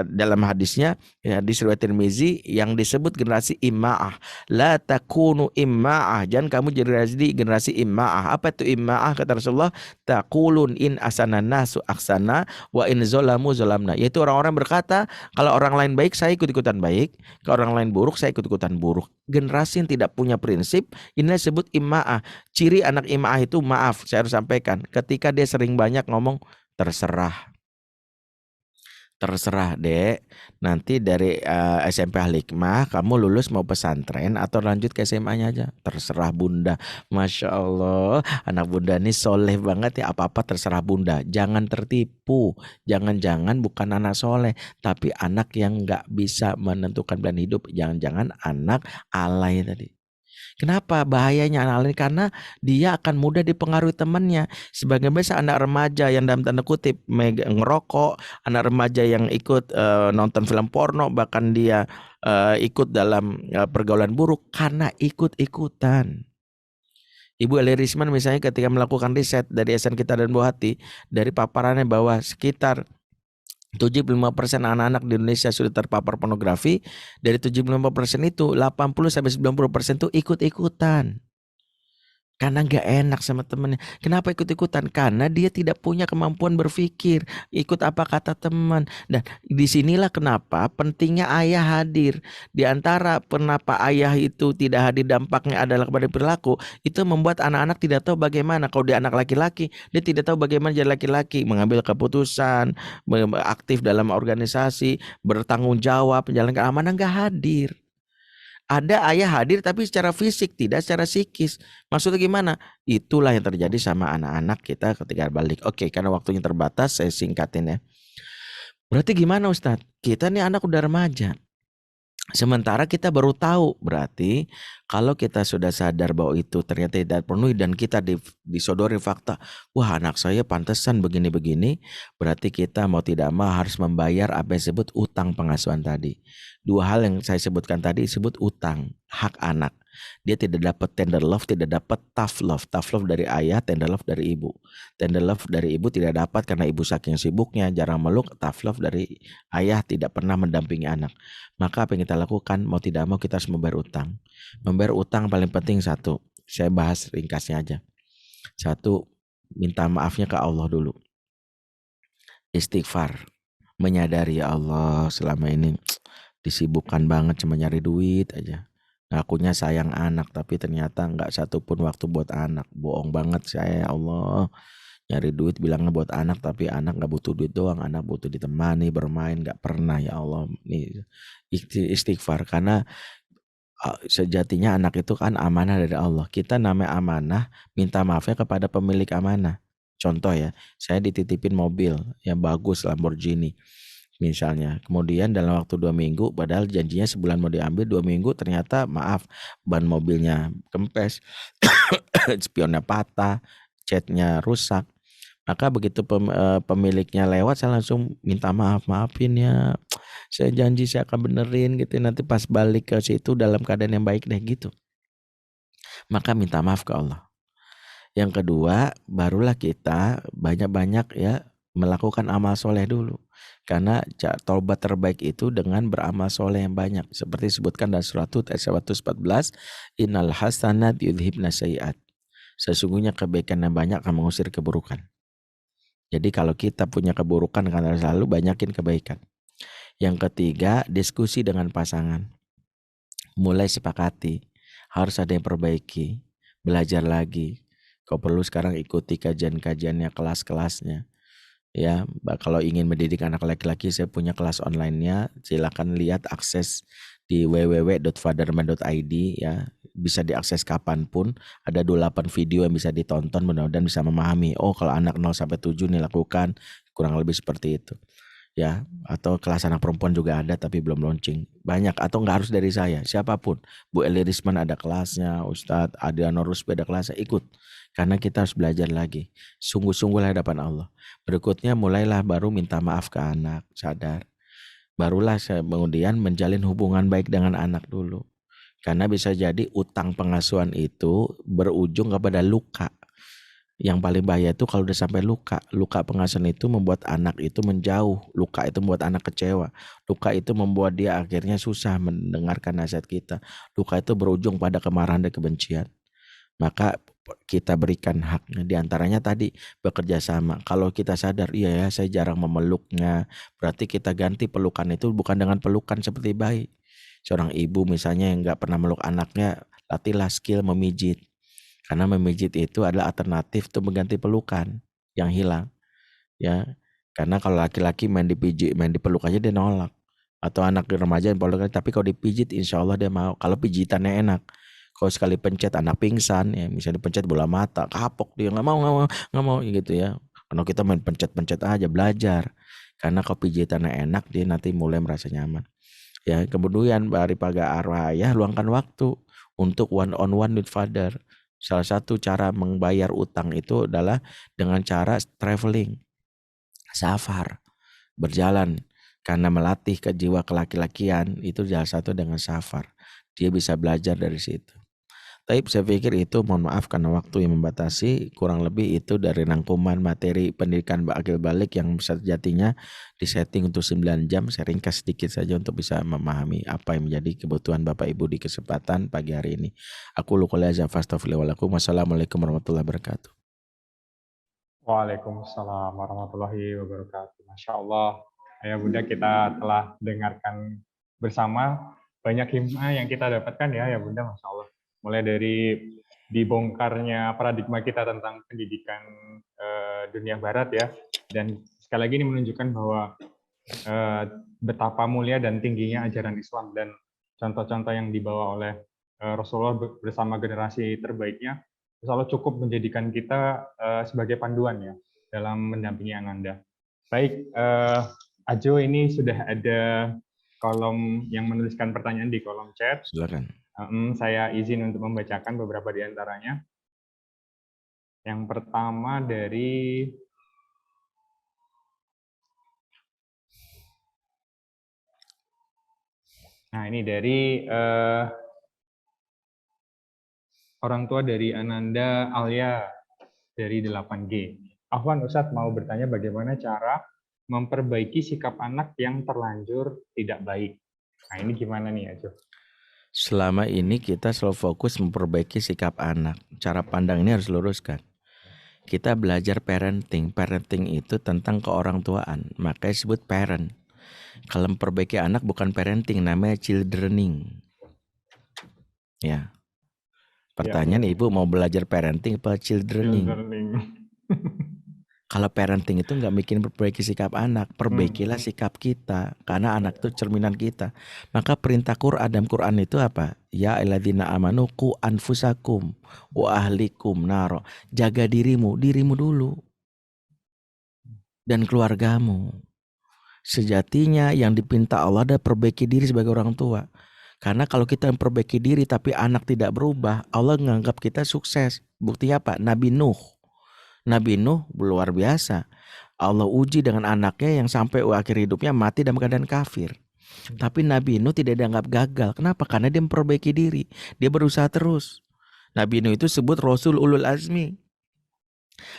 dalam hadisnya ya, di riwayat Tirmizi yang disebut generasi imma'ah. La takunu imma'ah, jangan kamu jadi generasi imma'ah. Apa itu imma'ah? Kata Rasulullah, taqulun in asana nasu aksana wa in zolamu zolamna. Yaitu orang-orang berkata, kalau orang lain baik saya ikut-ikutan baik, kalau orang lain buruk saya ikut-ikutan buruk. Generasi yang tidak punya prinsip, inilah disebut imma'ah. Ciri anak imma'ah itu, maaf saya harus sampaikan, ketika dia sering banyak ngomong terserah dek, nanti dari SMP Al-Hikmah kamu lulus mau pesantren atau lanjut ke SMA-nya aja, terserah bunda. Masya Allah, anak bunda ini soleh banget ya, apa-apa terserah bunda. Jangan tertipu, jangan-jangan bukan anak soleh, tapi anak yang gak bisa menentukan pilihan hidup, jangan-jangan anak alay tadi. Kenapa bahayanya anak alay? Karena dia akan mudah dipengaruhi temannya. Sebagian besar anak remaja yang dalam tanda kutip ngerokok, anak remaja yang ikut nonton film porno, bahkan dia ikut dalam pergaulan buruk karena ikut-ikutan. Ibu Eli Risman misalnya ketika melakukan riset dari Yayasan Kita dan Buah Hati, dari paparannya bahwa sekitar 75% anak-anak di Indonesia sudah terpapar pornografi. Dari 75% itu 80-90% itu ikut-ikutan. Karena gak enak sama temennya. Kenapa ikut-ikutan? Karena dia tidak punya kemampuan berpikir. Ikut apa kata teman. Dan disinilah kenapa pentingnya ayah hadir. Di antara kenapa ayah itu tidak hadir, dampaknya adalah kepada perilaku. Itu membuat anak-anak tidak tahu bagaimana. Kalau dia anak laki-laki, dia tidak tahu bagaimana jadi laki-laki. Mengambil keputusan, aktif dalam organisasi, bertanggung jawab, menjalankan amanah, gak hadir. Ada ayah hadir tapi secara fisik, tidak secara psikis. Maksudnya gimana? Itulah yang terjadi sama anak-anak kita ketika balik. Oke, karena waktunya terbatas, saya singkatin ya. Berarti gimana Ustadz? Kita nih anak udah remaja. Sementara kita baru tahu, berarti kalau kita sudah sadar bahwa itu ternyata tidak penuhi dan kita disodori fakta, wah anak saya pantesan begini-begini, berarti kita mau tidak mau harus membayar apa yang disebut utang pengasuhan tadi. Dua hal yang saya sebutkan tadi disebut utang, hak anak. Dia tidak dapat tender love, tidak dapat tough love. Tough love dari ayah, tender love dari ibu. Tender love dari ibu tidak dapat karena ibu saking sibuknya, jarang meluk. Tough love dari ayah tidak pernah mendampingi anak. Maka apa yang kita lakukan, mau tidak mau kita harus membayar utang. Membayar utang paling penting satu, saya bahas ringkasnya aja. Satu, minta maafnya ke Allah dulu. Istighfar, menyadari ya Allah selama ini disibukkan banget cuma nyari duit aja. Ngakunya sayang anak tapi ternyata nggak satupun waktu buat anak. Bohong banget saya ya Allah. Nyari duit bilangnya buat anak tapi anak nggak butuh duit doang. Anak butuh ditemani, bermain, nggak pernah ya Allah. Ini istighfar karena sejatinya anak itu kan amanah dari Allah. Kita namanya amanah, minta maafnya kepada pemilik amanah. Contoh ya, saya dititipin mobil yang bagus Lamborghini misalnya, kemudian dalam waktu 2 minggu, padahal janjinya sebulan mau diambil, 2 minggu ternyata maaf ban mobilnya kempes, spionnya patah, catnya rusak. Maka begitu pemiliknya lewat, saya langsung minta maafin ya, saya janji saya akan benerin gitu, nanti pas balik ke situ dalam keadaan yang baik deh gitu. Maka minta maaf ke Allah. Yang kedua, barulah kita banyak-banyak ya melakukan amal soleh dulu. Karena taubat terbaik itu dengan beramal soleh yang banyak. Seperti disebutkan dalam surat Hud ayat 114, innal hasanat yudhibna sayyi'at. Sesungguhnya kebaikan yang banyak akan mengusir keburukan. Jadi kalau kita punya keburukan karena selalu banyakin kebaikan. Yang ketiga, diskusi dengan pasangan. Mulai sepakati, harus ada yang perbaiki, belajar lagi. Kau perlu sekarang ikuti kajian-kajiannya, kelas-kelasnya. Ya, kalau ingin mendidik anak laki-laki, saya punya kelas online-nya. Silakan lihat, akses di www.fatherman.id ya. Bisa diakses kapanpun. Ada 28 video yang bisa ditonton, mudah-mudahan bisa memahami. Oh, kalau anak 0-7 nih lakukan, kurang lebih seperti itu. Ya, atau kelas anak perempuan juga ada tapi belum launching. Banyak, atau nggak harus dari saya, siapapun. Bu Eli Risman ada kelasnya, Ustadz Adriano Ruspe ada kelasnya, ikut. Karena kita harus belajar lagi. Sungguh-sungguh hadapan Allah. Berikutnya mulailah baru minta maaf ke anak, sadar. Barulah kemudian menjalin hubungan baik dengan anak dulu. Karena bisa jadi utang pengasuhan itu berujung kepada luka. Yang paling bahaya itu kalau udah sampai luka. Luka pengasuhan itu membuat anak itu menjauh. Luka itu membuat anak kecewa. Luka itu membuat dia akhirnya susah mendengarkan nasihat kita. Luka itu berujung pada kemarahan dan kebencian. Maka kita berikan haknya. Di antaranya tadi bekerja sama. Kalau kita sadar, iya ya saya jarang memeluknya. Berarti kita ganti pelukan itu bukan dengan pelukan seperti bayi. Seorang ibu misalnya yang nggak pernah meluk anaknya, latihlah skill memijit. Karena memijit itu adalah alternatif untuk mengganti pelukan yang hilang. Ya, karena kalau laki-laki main dipijit, main dipeluk aja dia nolak. Atau anak remaja yang peluk, tapi kalau dipijit insya Allah dia mau. Kalau pijitannya enak. Kalau sekali pencet anak pingsan, ya misalnya dipencet bola mata, kapok dia nggak mau gitu ya. Kalau kita main pencet-pencet aja belajar. Karena kalau pijitannya enak dia nanti mulai merasa nyaman. Ya, kemudian daripada arwah ayah luangkan waktu untuk one on one with father. Salah satu cara membayar utang itu adalah dengan cara traveling, safar, berjalan. Karena melatih ke jiwa kelaki-lakian itu salah satu dengan safar. Dia bisa belajar dari situ. Tapi saya pikir itu, mohon maaf karena waktu yang membatasi, kurang lebih itu dari rangkuman materi pendidikan akil balik yang sejatinya disetting untuk 9 jam. Saya ringkas sedikit saja untuk bisa memahami apa yang menjadi kebutuhan Bapak Ibu di kesempatan pagi hari ini. Aku luqul hadza fastaghfirullahaladzim. Wassalamualaikum warahmatullahi wabarakatuh. Waalaikumsalam warahmatullahi wabarakatuh. Masya Allah, Ayah Bunda, kita telah dengarkan bersama banyak hikmah yang kita dapatkan ya Bunda, Masya Allah. Mulai dari dibongkarnya paradigma kita tentang pendidikan dunia barat ya, dan sekali lagi ini menunjukkan bahwa betapa mulia dan tingginya ajaran Islam dan contoh-contoh yang dibawa oleh Rasulullah bersama generasi terbaiknya, insya Allah cukup menjadikan kita sebagai panduan ya dalam mendampingi Ananda. Baik, Ajo, ini sudah ada kolom yang menuliskan pertanyaan di kolom chat. Silakan. Saya izin untuk membacakan beberapa di antaranya. Yang pertama dari orang tua dari Ananda Alia dari 8G. Afwan, Ustadz mau bertanya bagaimana cara memperbaiki sikap anak yang terlanjur tidak baik. Nah, ini gimana nih, Ajo? Selama ini kita selalu fokus memperbaiki sikap anak. Cara pandang ini harus luruskan. Kita belajar parenting. Parenting itu tentang keorangtuaan. Makanya disebut parent. Kalau memperbaiki anak bukan parenting, namanya childrening. Ya. Pertanyaan Ibu mau belajar parenting apa childrening? Kalau parenting itu nggak bikin perbaiki sikap anak, perbaikilah sikap kita, karena anak itu cerminan kita. Maka perintah Quran dalam Quran itu apa? Ya ayyuhalladzina amanu qu anfusakum wa ahlikum naro. Jaga dirimu dulu. Dan keluargamu. Sejatinya yang dipinta Allah adalah perbaiki diri sebagai orang tua. Karena kalau kita memperbaiki diri tapi anak tidak berubah, Allah menganggap kita sukses. Buktinya apa? Nabi Nuh luar biasa. Allah uji dengan anaknya yang sampai akhir hidupnya mati dalam keadaan kafir. Tapi Nabi Nuh tidak dianggap gagal. Kenapa? Karena dia memperbaiki diri. Dia berusaha terus. Nabi Nuh itu sebut Rasul Ulul Azmi.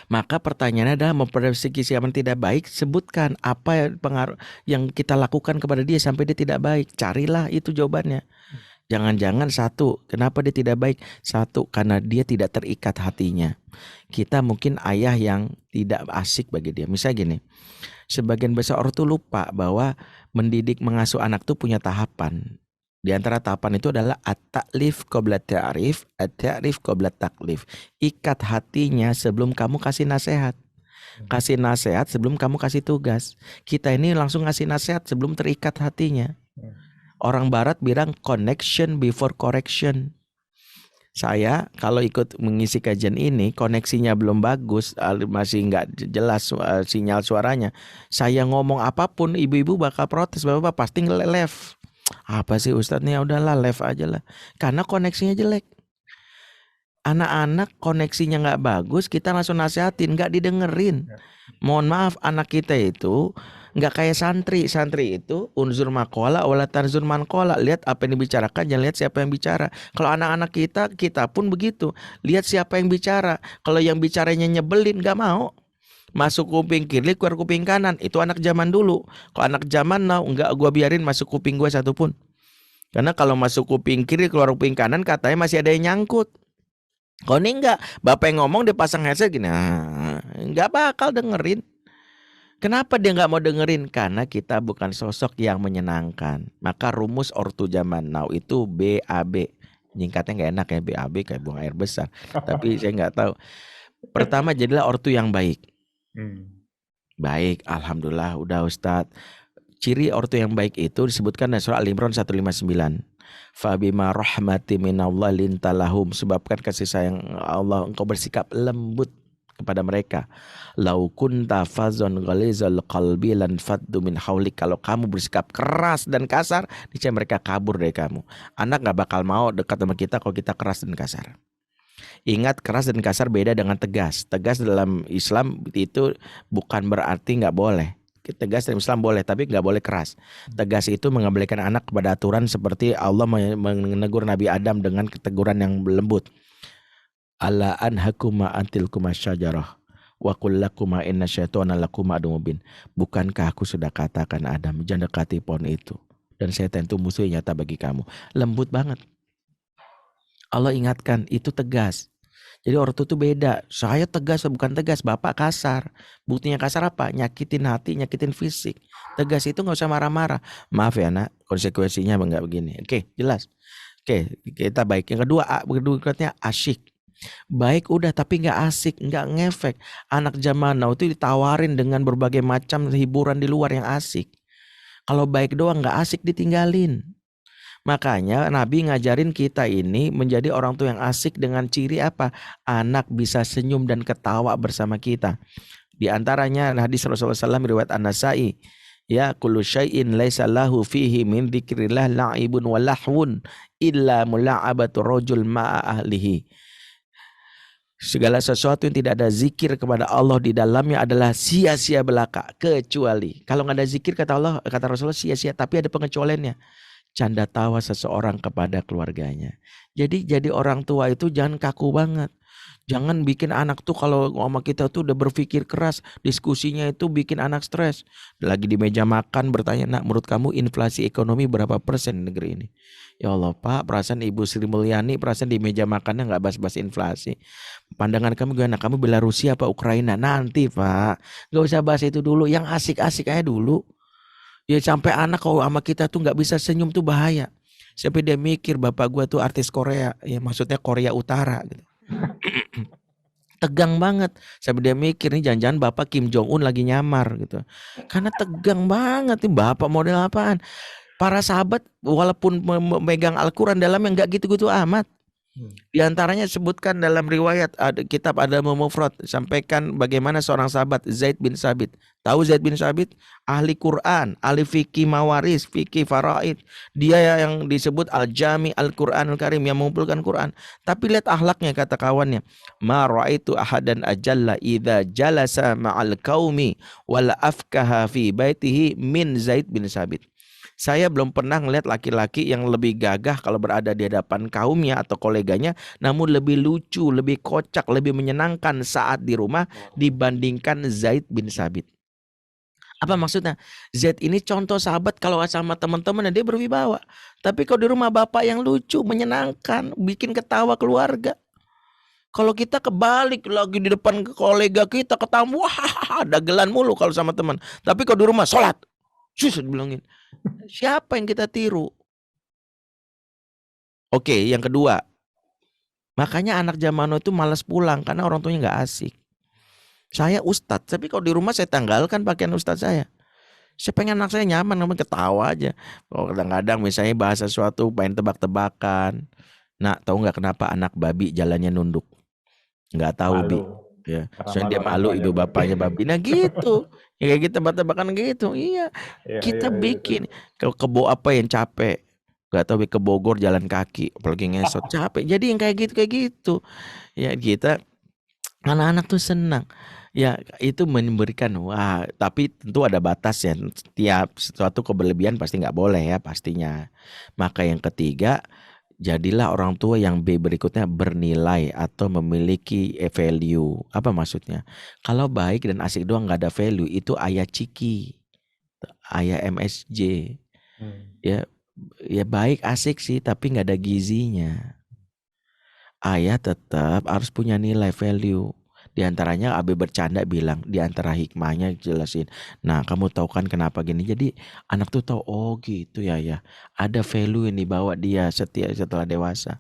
Maka pertanyaannya adalah memperbaiki sikap yang tidak baik. Sebutkan apa pengaruh yang kita lakukan kepada dia sampai dia tidak baik. Carilah itu jawabannya. Jangan-jangan satu, kenapa dia tidak baik? Satu, karena dia tidak terikat hatinya. Kita mungkin ayah yang tidak asik bagi dia. Misalnya gini, sebagian besar orang tuh lupa bahwa mendidik mengasuh anak tuh punya tahapan. Di antara tahapan itu adalah at-ta'lif qabla ta'rif, at-ta'rif qabla taklif. Ikat hatinya sebelum kamu kasih nasihat. Kasih nasihat sebelum kamu kasih tugas. Kita ini langsung ngasih nasihat sebelum terikat hatinya. Orang barat bilang connection before correction. Saya kalau ikut mengisi kajian ini, koneksinya belum bagus, masih nggak jelas sinyal suaranya. Saya ngomong apapun, ibu-ibu bakal protes, bapak pasti nge-left. Apa sih Ustadz nih, udahlah left aja lah. Karena koneksinya jelek. Anak-anak koneksinya nggak bagus, kita langsung nasihatin, nggak didengerin. Mohon maaf, anak kita itu Nggak kayak santri. Santri itu unzur makola wala tanzur mankola. Lihat apa yang dibicarakan, jangan lihat siapa yang bicara. Kalau anak-anak kita pun begitu. Lihat siapa yang bicara. Kalau yang bicaranya nyebelin, nggak mau. Masuk kuping kiri, keluar kuping kanan. Itu anak zaman dulu. Kalau anak zaman now, nggak gua biarin masuk kuping gua satupun. Karena kalau masuk kuping kiri, keluar kuping kanan, katanya masih ada yang nyangkut. Kalau ini enggak, bapak yang ngomong dia pasang headset gini, nggak bakal dengerin. Kenapa dia nggak mau dengerin? Karena kita bukan sosok yang menyenangkan. Maka rumus ortu zaman now itu BAB. Nyingkatnya nggak enak ya, BAB kayak buang air besar. Tapi saya nggak tahu. Pertama, jadilah ortu yang baik. Baik, alhamdulillah udah Ustadz. Ciri ortu yang baik itu disebutkan dalam surah Al-Imran 159. Fabima rahmati minallah lintalahum, sebabkan kasih sayang Allah engkau bersikap lembut kepada mereka. Lau kunta fazon ghalizal qalbi lan faddu min haulik, kalau kamu bersikap keras dan kasar, niscaya mereka kabur dari kamu. Anak gak bakal mau dekat sama kita kalau kita keras dan kasar. Ingat, keras dan kasar beda dengan tegas. Tegas dalam Islam itu bukan berarti nggak boleh. Tegas dalam Islam boleh, tapi nggak boleh keras. Tegas itu mengembalikan anak kepada aturan seperti Allah menegur Nabi Adam dengan keteguran yang lembut. Ala anhakuma antilkuma syajarah wa kullakuma inna syaitana lakuma adu mubin. Bukankah aku sudah katakan Adam, jangan dekati pohon itu, dan setan itu musuh yang nyata bagi kamu. Lembut banget. Allah ingatkan, itu tegas. Jadi ortu itu beda. Saya tegas, bukan tegas. Bapak kasar. Buktinya kasar apa? Nyakitin hati, nyakitin fisik. Tegas itu nggak usah marah-marah. Maaf ya nak, konsekuensinya nggak begini. Oke, jelas. Oke, kita baik. Yang kedua, asyik. Baik udah, tapi nggak asik, nggak ngefek. Anak zaman now itu ditawarin dengan berbagai macam hiburan di luar yang asik. Kalau baik doang nggak asik, ditinggalin. Makanya Nabi ngajarin kita ini menjadi orang tua yang asik dengan ciri apa? Anak bisa senyum dan ketawa bersama kita. Di antaranya hadis Rasulullah SAW riwayat An-Nasai. Ya, kullu syai'in laisa lahu fihi min dzikrillah la'ibun wa lahwun illa mula'abatu rajul ma'a ahlihi. Segala sesuatu yang tidak ada zikir kepada Allah di dalamnya adalah sia-sia belaka, kecuali kalau nggak ada zikir kata Allah, kata Rasulullah, sia-sia, tapi ada pengecualiannya. Canda tawa seseorang kepada keluarganya. Jadi orang tua itu jangan kaku banget. Jangan bikin anak tuh kalau sama kita tuh udah berpikir keras, diskusinya itu bikin anak stres. Lagi di meja makan bertanya, nak, menurut kamu inflasi ekonomi berapa persen di negeri ini? Ya Allah Pak, perasaan Ibu Sri Mulyani, perasaan di meja makannya nggak bahas-bahas inflasi. Pandangan kamu gimana? Kamu bela Rusia apa Ukraina? Nanti Pak, nggak usah bahas itu dulu. Yang asik-asik aja dulu. Ya sampai anak kalau sama kita tuh nggak bisa senyum tuh bahaya. Sampai dia mikir bapak gua tuh artis Korea, ya maksudnya Korea Utara gitu. Tegang banget. Sampai dia mikir nih jangan-jangan bapak Kim Jong Un lagi nyamar gitu. Karena tegang banget nih, bapak model apaan. Para sahabat walaupun memegang Al-Quran dalamnya nggak gitu-gitu amat. Di antaranya disebutkan dalam riwayat kitab Adabul Mufrad, sampaikan bagaimana seorang sahabat Zaid bin Sabit. Tahu Zaid bin Sabit? Ahli Quran, ahli fikih mawaris, fikih faraid. Dia yang disebut Al-Jami Al-Quranul Karim, yang mengumpulkan Quran. Tapi lihat akhlaknya, kata kawannya. Ma ra'aitu ahadan ajalla idza jalasa ma'al qaumi wal afkaha fi baitihi min Zaid bin Sabit. Saya belum pernah ngeliat laki-laki yang lebih gagah kalau berada di hadapan kaumnya atau koleganya, namun lebih lucu, lebih kocak, lebih menyenangkan saat di rumah dibandingkan Zaid bin Sabit. Apa maksudnya? Zaid ini contoh sahabat kalau sama teman-teman dia berwibawa. Tapi kalau di rumah bapak yang lucu, menyenangkan, bikin ketawa keluarga. Kalau kita kebalik, lagi di depan kolega kita ketawa, wah, dagelan mulu kalau sama teman. Tapi kalau di rumah sholat, dibilangin. Siapa yang kita tiru? Oke, yang kedua. Makanya anak zaman now itu malas pulang karena orang tuanya nggak asik. Saya ustadz, tapi kalau di rumah saya tanggalkan pakaian ustadz saya. Saya pengen anak saya nyaman, namanya ketawa aja. Kalau kadang-kadang misalnya bahas sesuatu, pengen tebak-tebakan. Nah, tahu nggak kenapa anak babi jalannya nunduk? Nggak tahu, Bi. Ya, soalnya dia malu ibu bapaknya babi. Nah gitu, ya kayak gitu tebak-tebakan gitu. Iya, kita bikin ke kebo apa yang capek, nggak tahu ke Bogor jalan kaki, apalagi ngesot capek. Jadi yang kayak gitu, ya kita Anak-anak tuh senang. Ya, itu memberikan, wah, tapi tentu ada batas ya. Setiap sesuatu keberlebihan pasti nggak boleh ya, pastinya. Maka yang ketiga, jadilah orang tua yang berikutnya bernilai atau memiliki value. Apa maksudnya? Kalau baik dan asik doang nggak ada value, itu ayah ciki, ayah MSJ. Ya, ya baik asik sih, tapi nggak ada gizinya. Ayah tetap harus punya nilai value. Di antaranya Abe bercanda bilang, di antara hikmahnya jelasin. Nah, kamu tahu kan kenapa gini? Jadi anak tuh tahu, oh gitu ya ya. Ada value yang dibawa dia setelah dewasa.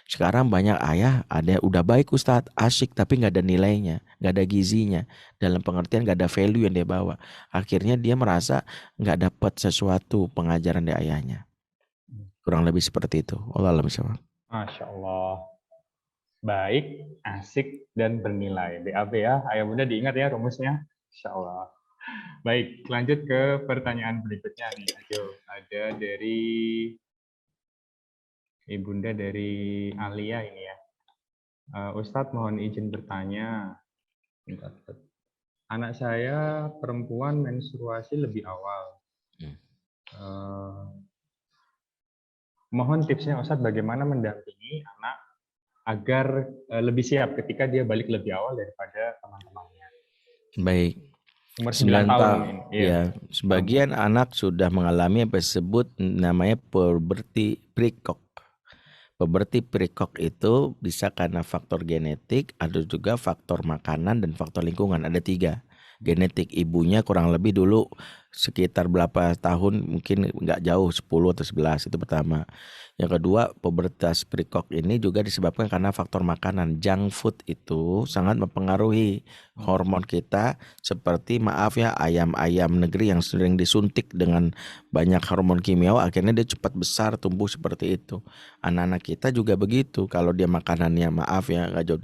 Sekarang banyak ayah ada udah baik Ustadz, asyik tapi nggak ada nilainya, nggak ada gizinya. Dalam pengertian nggak ada value yang dia bawa. Akhirnya dia merasa nggak dapat sesuatu pengajaran dari ayahnya. Kurang lebih seperti itu. Allah alam bisawab. Masya Allah. Baik, asik, dan bernilai. BAB ya. Ayah bunda diingat ya rumusnya. Insya Allah. Baik, lanjut ke pertanyaan berikutnya nih. Ayo, ada dari Ibunda dari Alia ini ya. Ustadz mohon izin bertanya. Anak saya perempuan menstruasi lebih awal. Mohon tipsnya Ustadz bagaimana mendampingi anak agar lebih siap ketika dia balik lebih awal daripada teman-temannya. Baik. Umur 9 tahun ini. Ya, sebagian anak sudah mengalami apa disebut namanya puberty precox. Puberty precox itu bisa karena faktor genetik, ada juga faktor makanan dan faktor lingkungan. Ada 3. Genetik ibunya kurang lebih dulu sekitar berapa tahun, mungkin nggak jauh 10 atau 11, itu pertama. Yang kedua, pubertas precox ini juga disebabkan karena faktor makanan. Junk food itu sangat mempengaruhi hormon kita, seperti maaf ya, ayam-ayam negeri yang sering disuntik dengan banyak hormon kimia, akhirnya dia cepat besar tumbuh seperti itu. Anak-anak kita juga begitu, kalau dia makanannya maaf ya nggak jauh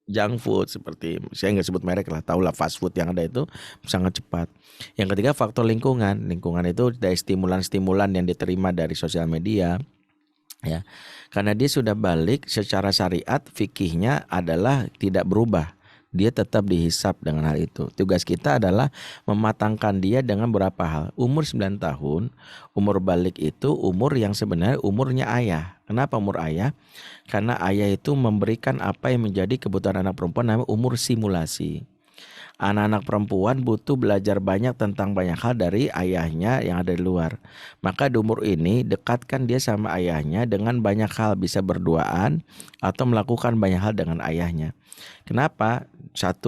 junk food, seperti saya nggak sebut merek lah, tahulah fast food yang ada itu sangat cepat. Yang ketiga faktor lingkungan. Lingkungan itu dari stimulan-stimulan yang diterima dari sosial media ya. Karena dia sudah balik secara syariat, fikihnya adalah tidak berubah. Dia tetap dihisap dengan hal itu. Tugas kita adalah mematangkan dia dengan beberapa hal. Umur 9 tahun, umur balik itu umur yang sebenarnya umurnya ayah. Kenapa umur ayah? Karena ayah itu memberikan apa yang menjadi kebutuhan anak perempuan, namanya umur simulasi. Anak-anak perempuan butuh belajar banyak tentang banyak hal dari ayahnya yang ada di luar. Maka di umur ini dekatkan dia sama ayahnya dengan banyak hal, bisa berduaan atau melakukan banyak hal dengan ayahnya. Kenapa? 1,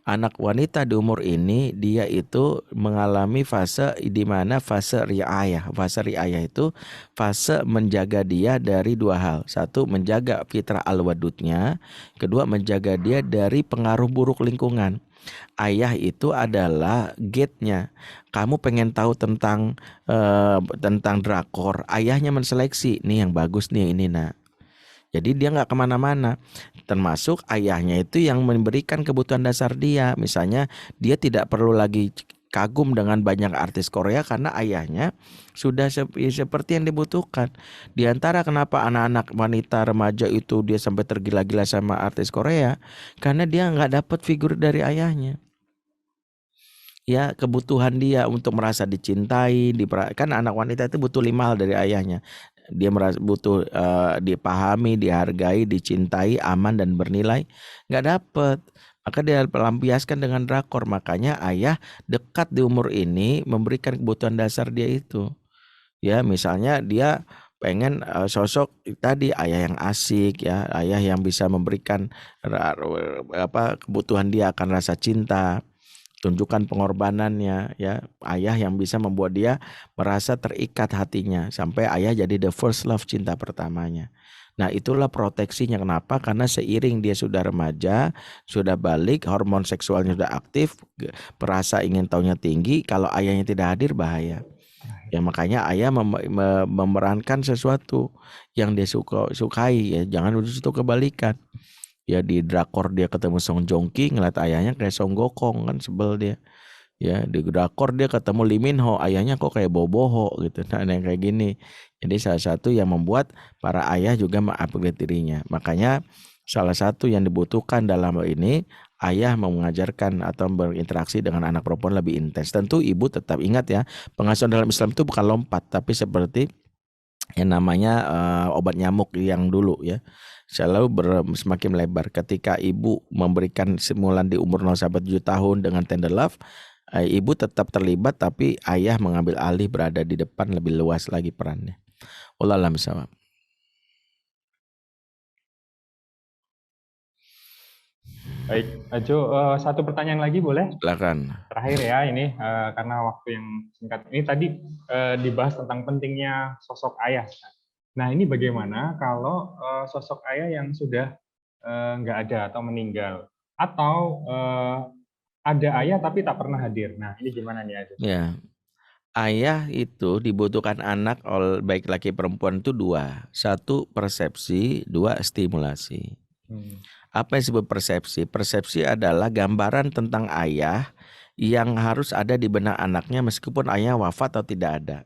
anak wanita di umur ini dia itu mengalami fase di mana fase riayah. Fase riayah itu fase menjaga dia dari 2 hal. 1, menjaga fitrah al-wadudnya. Kedua, menjaga dia dari pengaruh buruk lingkungan. Ayah itu adalah gate-nya. Kamu pengen tahu tentang drakor, ayahnya menseleksi, nih yang bagus nih ini nak. Jadi dia nggak kemana-mana. Termasuk ayahnya itu yang memberikan kebutuhan dasar dia. Misalnya dia tidak perlu lagi kagum dengan banyak artis Korea karena ayahnya sudah seperti yang dibutuhkan. Di antara kenapa anak-anak wanita remaja itu dia sampai tergila-gila sama artis Korea, karena dia nggak dapat figur dari ayahnya. Ya, kebutuhan dia untuk merasa dicintai, kan anak wanita itu butuh 5 hal dari ayahnya. Dia merasa butuh dipahami, dihargai, dicintai, aman dan bernilai. Nggak dapet. Maka dia pelampiaskan dengan drakor. Makanya ayah dekat di umur ini memberikan kebutuhan dasar dia itu. Ya, misalnya dia pengen sosok tadi ayah yang asik ya, ayah yang bisa memberikan kebutuhan dia akan rasa cinta. Tunjukkan pengorbanannya ya, ayah yang bisa membuat dia merasa terikat hatinya sampai ayah jadi the first love, cinta pertamanya. Nah, itulah proteksinya. Kenapa? Karena seiring dia sudah remaja, sudah balik, hormon seksualnya sudah aktif, perasa ingin tahunya tinggi, kalau ayahnya tidak hadir bahaya. Ya makanya ayah memerankan sesuatu yang dia sukai ya, jangan itu kebalikan. Ya di drakor dia ketemu Song Joong Ki, ngeliat ayahnya kayak Song Gokong, kan sebel dia. Ya di drakor dia ketemu Lee Min Ho, ayahnya kok kayak Boboho gitu. Nah yang kayak gini. Jadi salah satu yang membuat para ayah juga mengupgrade dirinya. Makanya Salah satu yang dibutuhkan dalam hal ini, ayah mengajarkan atau berinteraksi dengan anak perempuan lebih intens. Tentu ibu tetap ingat ya, pengasuhan dalam Islam itu bukan lompat, tapi seperti yang namanya obat nyamuk yang dulu ya, selalu semakin melebar. Ketika ibu memberikan simulan di umur 0 sampai 7 tahun dengan tender love, ibu tetap terlibat, tapi ayah mengambil alih, berada di depan, lebih luas lagi perannya. Wallahu a'lam bishawab. Baik, Jo, satu pertanyaan lagi boleh? Silakan. Terakhir ya ini, karena waktu yang singkat. Ini tadi dibahas tentang pentingnya sosok ayah. Nah, ini bagaimana kalau sosok ayah yang sudah nggak ada atau meninggal, atau ada ayah tapi tak pernah hadir. Nah, ini gimana nih, Jo? Ya, ayah itu dibutuhkan anak, baik laki perempuan itu dua. Satu persepsi, dua stimulasi. Apa yang disebut persepsi? Persepsi adalah gambaran tentang ayah yang harus ada di benak anaknya meskipun ayah wafat atau tidak ada.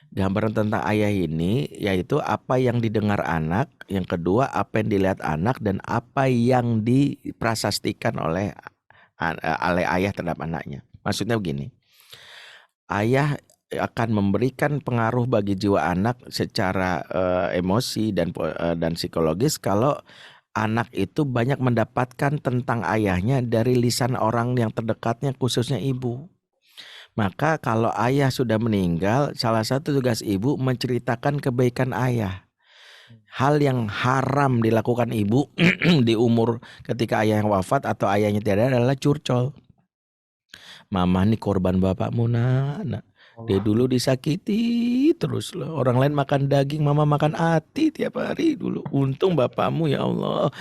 Gambaran tentang ayah ini yaitu apa yang didengar anak, yang kedua apa yang dilihat anak, dan apa yang diprasastikan oleh ayah terhadap anaknya. Maksudnya begini, ayah akan memberikan pengaruh bagi jiwa anak secara emosi dan psikologis kalau anak itu banyak mendapatkan tentang ayahnya dari lisan orang yang terdekatnya, khususnya ibu. Maka kalau ayah sudah meninggal, salah satu tugas ibu menceritakan kebaikan ayah. Hal yang haram dilakukan ibu di umur ketika ayah yang wafat atau ayahnya tidak ada adalah curcol. Mama nih korban bapakmu, nak. Dia dulu disakiti terus loh. Orang lain makan daging, mama makan hati tiap hari dulu. Untung bapakmu, ya Allah.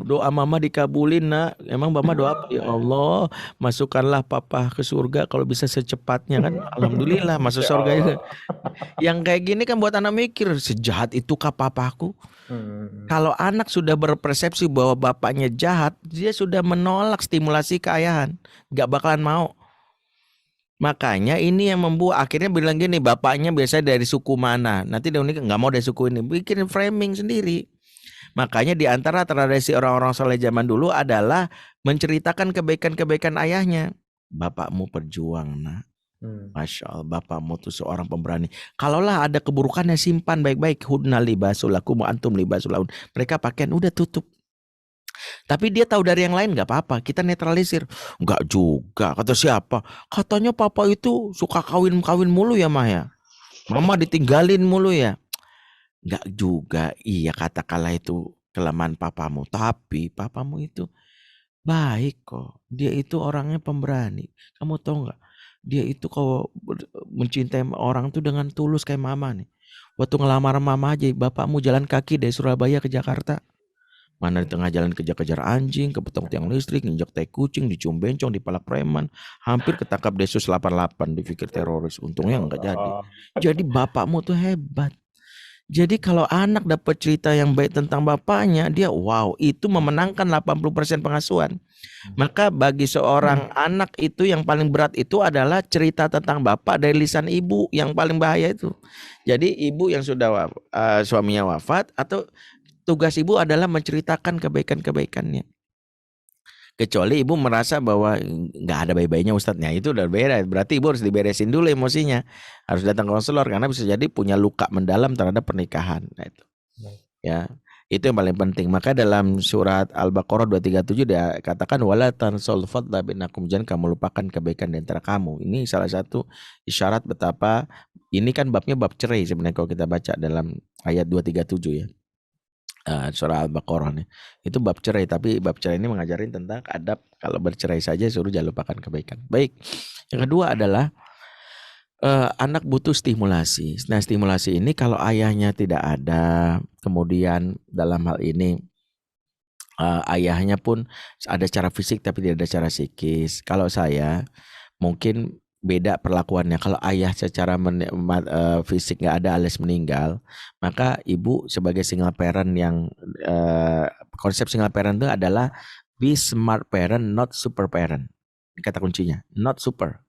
Doa mama dikabulin, nak. Emang mama doa apa? Ya Allah, masukkanlah papa ke surga kalau bisa secepatnya kan. Alhamdulillah masuk surga juga. Yang kayak gini kan buat anak mikir, sejahat itukah papaku? Kalau anak sudah berpersepsi bahwa bapaknya jahat, dia sudah menolak stimulasi keayahan. Gak bakalan mau. Makanya ini yang membuat akhirnya bilang gini, bapaknya biasanya dari suku mana, nanti dia nggak mau dari suku ini, bikin framing sendiri. Makanya di antara tradisi orang-orang soleh zaman dulu adalah menceritakan kebaikan-kebaikan ayahnya. Bapakmu perjuang, nak. Masya Allah, bapakmu tuh seorang pemberani. Kalaulah ada keburukannya, simpan baik-baik. Hudna libasulakum wa antum libasulahun. Mereka pakaian udah tutup. Tapi dia tahu dari yang lain, nggak apa-apa, kita netralisir. Nggak juga, kata siapa? Katanya papa itu suka kawin mulu ya, Mah ya. Mama ditinggalin mulu ya. Nggak juga, iya katakanlah itu kelemahan papamu. Tapi papamu itu baik kok. Dia itu orangnya pemberani. Kamu tahu nggak? Dia itu kalau mencintai orang tuh dengan tulus kayak mama nih. Waktu ngelamar mama aja, bapakmu jalan kaki dari Surabaya ke Jakarta. Mana di tengah jalan kejar-kejar anjing, kepetok tiang listrik, nginjak tai kucing, dicium bencong, dipalak preman, hampir ketangkap Densus 88, dipikir teroris. Untungnya enggak jadi. Jadi bapakmu tuh hebat. Jadi kalau anak dapat cerita yang baik tentang bapaknya, dia wow, itu memenangkan 80% pengasuhan. Maka bagi seorang anak itu yang paling berat itu adalah cerita tentang bapak dari lisan ibu, yang paling bahaya itu. Jadi ibu yang sudah suaminya wafat atau tugas ibu adalah menceritakan kebaikan-kebaikannya. Kecuali ibu merasa bahwa nggak ada baik-baiknya Ustadznya, itu udah beda. Berarti ibu harus diberesin dulu emosinya. Harus datang ke konselor karena bisa jadi punya luka mendalam terhadap pernikahan. Nah, itu. Ya, itu yang paling penting. Maka dalam surat Al-Baqarah 237 dia katakan wala tansal fadla bainakum, jangan kamu lupakan kebaikan di antara kamu. Ini salah satu isyarat betapa ini kan babnya bab cerai sebenarnya kalau kita baca dalam ayat 237 ya. Surah Al-Baqarah nih. Itu bab cerai, tapi bab cerai ini mengajarin tentang adab kalau bercerai saja suruh jangan lupakan kebaikan. Baik. Yang kedua adalah anak butuh stimulasi. Nah, stimulasi ini kalau ayahnya tidak ada, kemudian dalam hal ini ayahnya pun ada secara fisik tapi tidak ada secara psikis. Kalau saya mungkin beda perlakuannya. Kalau ayah secara fisik nggak ada alias meninggal, maka ibu sebagai single parent yang konsep single parent itu adalah be smart parent, not super parent. Ini kata kuncinya, not super.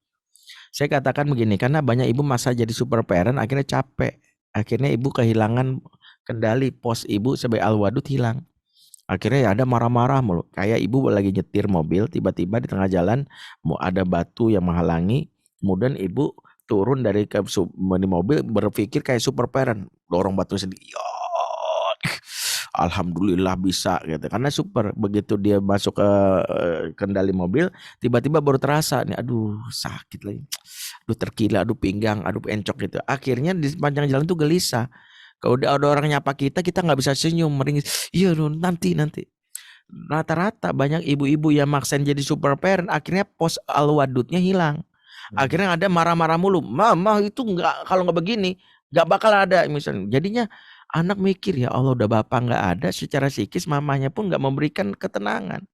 Saya katakan begini, karena banyak ibu masa jadi super parent akhirnya capek. Akhirnya ibu kehilangan kendali, pos ibu sebagai al-wadud hilang. Akhirnya ya ada marah-marah mulu. Kayak ibu lagi nyetir mobil, tiba-tiba di tengah jalan mau ada batu yang menghalangi, kemudian ibu turun dari di mobil berpikir kayak super parent, dorong batu sendiri. Ya, alhamdulillah bisa gitu. Karena super, begitu dia masuk ke kendali mobil, tiba-tiba baru terasa nih, aduh sakit lagi. Aduh terkila, aduh pinggang, aduh encok gitu. Akhirnya di sepanjang jalan tuh gelisah. Kalau udah ada orang nyapa kita nggak bisa senyum, meringis. Iya nanti. Rata-rata banyak ibu-ibu yang maksain jadi super parent, akhirnya pos al-wadudnya hilang. Akhirnya ada marah-marah mulu. Mama itu nggak, kalau nggak begini nggak bakal ada misalnya. Jadinya anak mikir, ya Allah udah bapak nggak ada, secara psikis mamanya pun nggak memberikan ketenangan.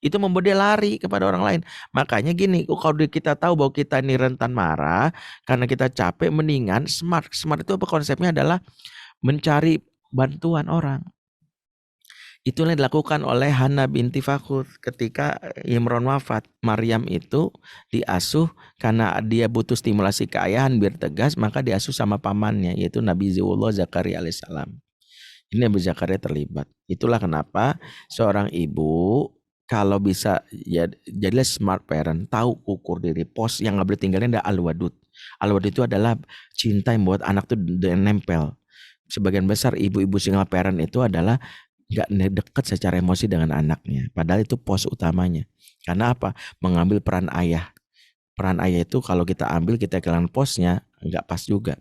Itu membuat dia lari kepada orang lain. Makanya gini, kalau kita tahu bahwa kita ini rentan marah karena kita capek, mendingan smart. Smart itu apa konsepnya adalah mencari bantuan orang. Itulah yang dilakukan oleh Hana binti Fakhur ketika Imron wafat. Maryam itu diasuh karena dia butuh stimulasi keayahan biar tegas, maka diasuh sama pamannya yaitu Nabi Ziullah Zakaria alaihissalam. Ini Nabi Zakaria terlibat. Itulah kenapa seorang ibu kalau bisa ya jadilah smart parent, tahu ukur diri. Pos yang nggak boleh tinggalin adalah al-wadud. Al-wadud itu adalah cinta yang buat anak tuh nempel. Sebagian besar ibu-ibu single parent itu adalah nggak dekat secara emosi dengan anaknya. Padahal itu pos utamanya. Karena apa? Mengambil peran ayah. Peran ayah itu kalau kita ambil, kita kehilangan posnya, nggak pas juga.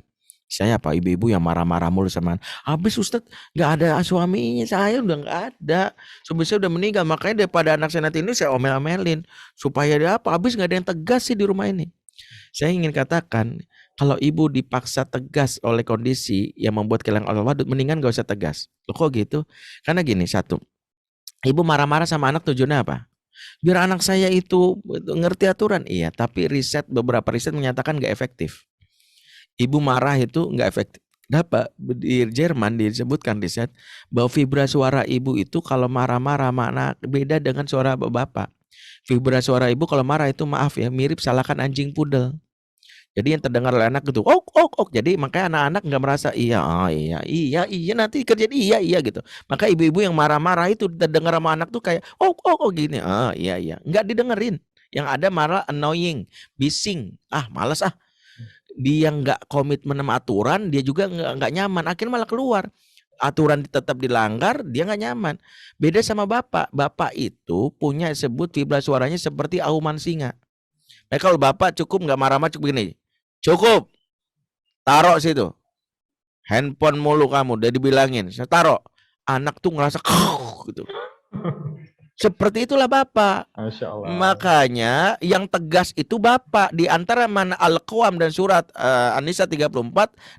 Saya apa ibu-ibu yang marah-marah mulu sama habis Ustadz nggak ada suaminya, saya udah nggak ada, suami saya udah meninggal, makanya daripada anak saya nanti ini saya omel-omelin supaya dia apa, habis nggak ada yang tegas sih di rumah ini. Saya ingin katakan kalau ibu dipaksa tegas oleh kondisi yang membuat kehilangan al-wadud, mendingan gak usah tegas. Loh kok gitu? Karena gini, satu, ibu marah-marah sama anak tujuannya apa? Biar anak saya itu ngerti aturan. Iya, tapi beberapa riset menyatakan gak efektif. Ibu marah itu gak efektif. Dapat di Jerman disebutkan riset bahwa vibra suara ibu itu kalau marah-marah mana beda dengan suara bapak. Vibra suara ibu kalau marah itu maaf ya mirip salahkan anjing pudel. Jadi yang terdengar oleh anak itu ok. Jadi makanya anak-anak nggak merasa iya nanti kerja iya gitu. Maka ibu-ibu yang marah-marah itu terdengar sama anak tuh kayak ok gini. Iya. Nggak didengerin. Yang ada malah annoying, bising. Malas. Dia nggak komitmen sama aturan, dia juga nggak nyaman. Akhirnya malah keluar. Aturan tetap dilanggar, dia nggak nyaman. Beda sama bapak. Bapak itu punya sebut vibra suaranya seperti auman singa. Nah kalau bapak cukup nggak marah-marah cukup begini. Cukup, taruh situ. Handphone mulu kamu, udah dibilangin. Saya taruh. Anak tuh ngerasa gitu. Seperti itulah bapak. Masya Allah. Makanya yang tegas itu bapak. Di antara mana Al-Qawm dan surat An-Nisa 34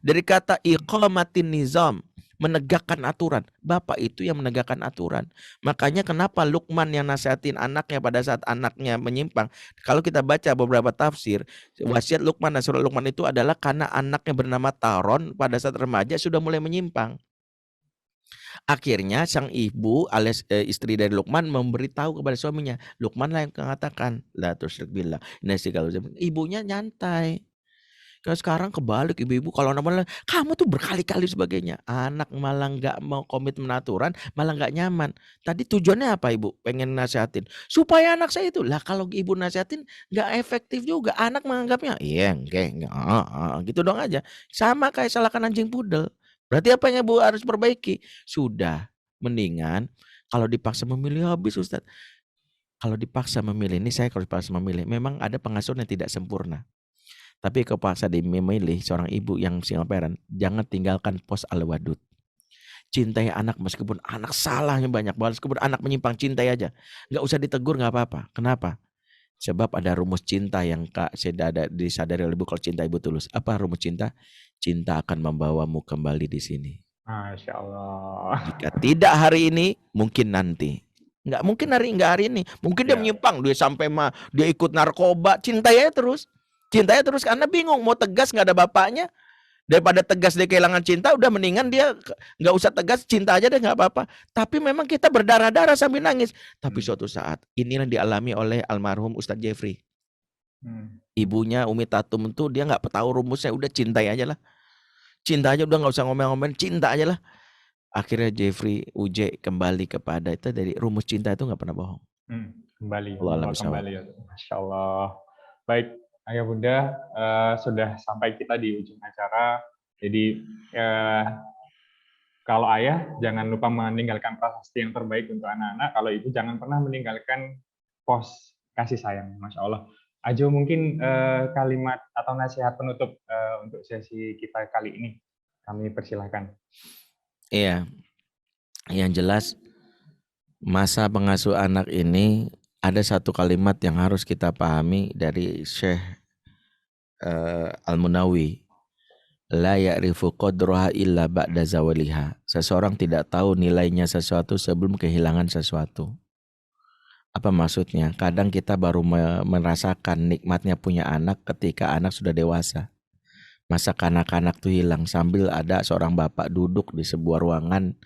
dari kata iqamatin nizam, menegakkan aturan. Bapak itu yang menegakkan aturan. Makanya kenapa Luqman yang nasihatin anaknya pada saat anaknya menyimpang. Kalau kita baca beberapa tafsir, wasiat Luqman dan surat Luqman itu adalah karena anaknya bernama Taron pada saat remaja sudah mulai menyimpang. Akhirnya sang ibu alias istri dari Luqman memberitahu kepada suaminya. Luqman lah yang mengatakan, la tusyrik billah. Ibunya nyantai. Kalau sekarang kebalik, ibu-ibu kalau namanya kamu tuh berkali-kali sebagainya, anak malah nggak mau komitmen aturan, malah nggak nyaman. Tadi tujuannya apa ibu? Pengen nasihatin supaya anak saya itu lah, kalau ibu nasihatin nggak efektif juga, anak menganggapnya iya enggak gitu dong aja, sama kayak salahkan anjing pudel. Berarti apa yang ibu harus perbaiki? Sudah, mendingan kalau dipaksa memilih habis Ustadz. Kalau dipaksa memilih, ini saya kalau dipaksa memilih, memang ada pengasuhan yang tidak sempurna. Tapi kalau paksa memilih seorang ibu yang single parent, jangan tinggalkan pos al-wadud. Cintai anak meskipun anak salahnya banyak banget, meskipun anak menyimpang, cintai aja. Nggak usah ditegur, nggak apa-apa. Kenapa? Sebab ada rumus cinta yang disadari oleh ibu kalau cinta ibu tulus. Apa rumus cinta? Cinta akan membawamu kembali di sini. Masya Allah. Jika tidak hari ini, mungkin nanti. Nggak mungkin hari ini. Mungkin dia menyimpang, dia sampai dia ikut narkoba, cintai aja terus. Cintanya terus karena bingung mau tegas nggak ada bapaknya, daripada tegas dia kehilangan cinta, udah mendingan dia nggak usah tegas, cinta aja deh nggak apa-apa. Tapi memang kita berdarah-darah sambil nangis. Tapi suatu saat inilah dialami oleh almarhum Ustadz Jeffrey. Ibunya Umi Tatum itu dia nggak tahu rumusnya, udah cintai aja lah. Cinta aja udah nggak usah ngomel-ngomel, cinta aja lah. Akhirnya Jeffrey Uje kembali kepada itu, dari rumus cinta itu nggak pernah bohong. Kembali, Allah alam bawa bisawab. kembali. Masya Allah. Baik, Ayah Bunda, sudah sampai kita di ujung acara. Jadi kalau ayah jangan lupa meninggalkan prasasti yang terbaik untuk anak-anak. Kalau ibu jangan pernah meninggalkan pos kasih sayang. Masya Allah. Ajo, mungkin kalimat atau nasihat penutup untuk sesi kita kali ini. Kami persilahkan. Iya, yang jelas masa pengasuh anak ini ada satu kalimat yang harus kita pahami dari Syekh Al-Munawi. La ya'rifu qadraha illa ba'da zawaliha. Seseorang tidak tahu nilainya sesuatu sebelum kehilangan sesuatu. Apa maksudnya? Kadang kita baru merasakan nikmatnya punya anak ketika anak sudah dewasa. Masa kanak-kanak tuh hilang, sambil ada seorang bapak duduk di sebuah ruangan.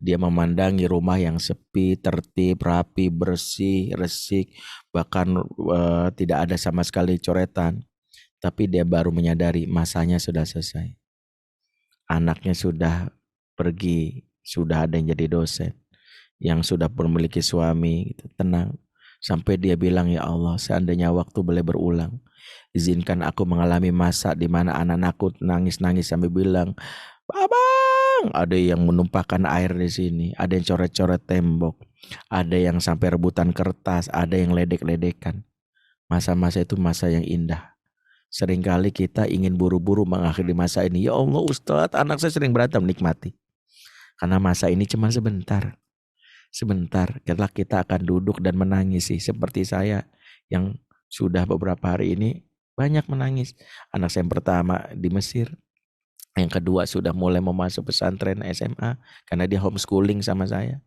Dia memandangi rumah yang sepi, tertib, rapi, bersih, resik, bahkan tidak ada sama sekali coretan. Tapi dia baru menyadari masanya sudah selesai. Anaknya sudah pergi, sudah ada yang jadi dosen, yang sudah memiliki suami, gitu, tenang. Sampai dia bilang, ya Allah, seandainya waktu boleh berulang, izinkan aku mengalami masa di mana anak-anakku nangis-nangis sampai bilang, Abang, ada yang menumpahkan air di sini, ada yang coret-coret tembok, ada yang sampai rebutan kertas, ada yang ledek-ledekan. Masa-masa itu masa yang indah. Seringkali kita ingin buru-buru mengakhiri masa ini. Ya Allah Ustadz, anak saya sering berantem, nikmati. Karena masa ini cuma sebentar. Sebentar, kita akan duduk dan menangis sih. Seperti saya yang sudah beberapa hari ini banyak menangis. Anak saya yang pertama di Mesir. Yang kedua sudah mulai mau masuk pesantren SMA. Karena dia homeschooling sama saya.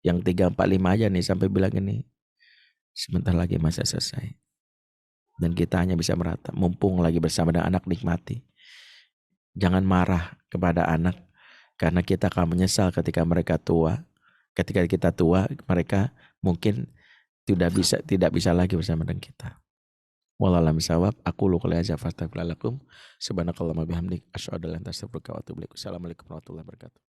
Yang 3, 4, 5 aja nih sampai bilang ini. Sebentar lagi masa selesai. Dan kita hanya bisa meratap, mumpung lagi bersama dengan anak, nikmati. Jangan marah kepada anak, karena kita akan menyesal ketika mereka tua. Ketika kita tua, mereka mungkin tidak bisa lagi bersama dengan kita. Wallahu a'lam bishawab. Aku lu qouli hadza fastaghfirullakum. Subhanakallahumma bihamdik asyhadu an la ilaha illa anta astaghfiruka wa atubu ilaik. Assalamualaikum warahmatullahi wabarakatuh.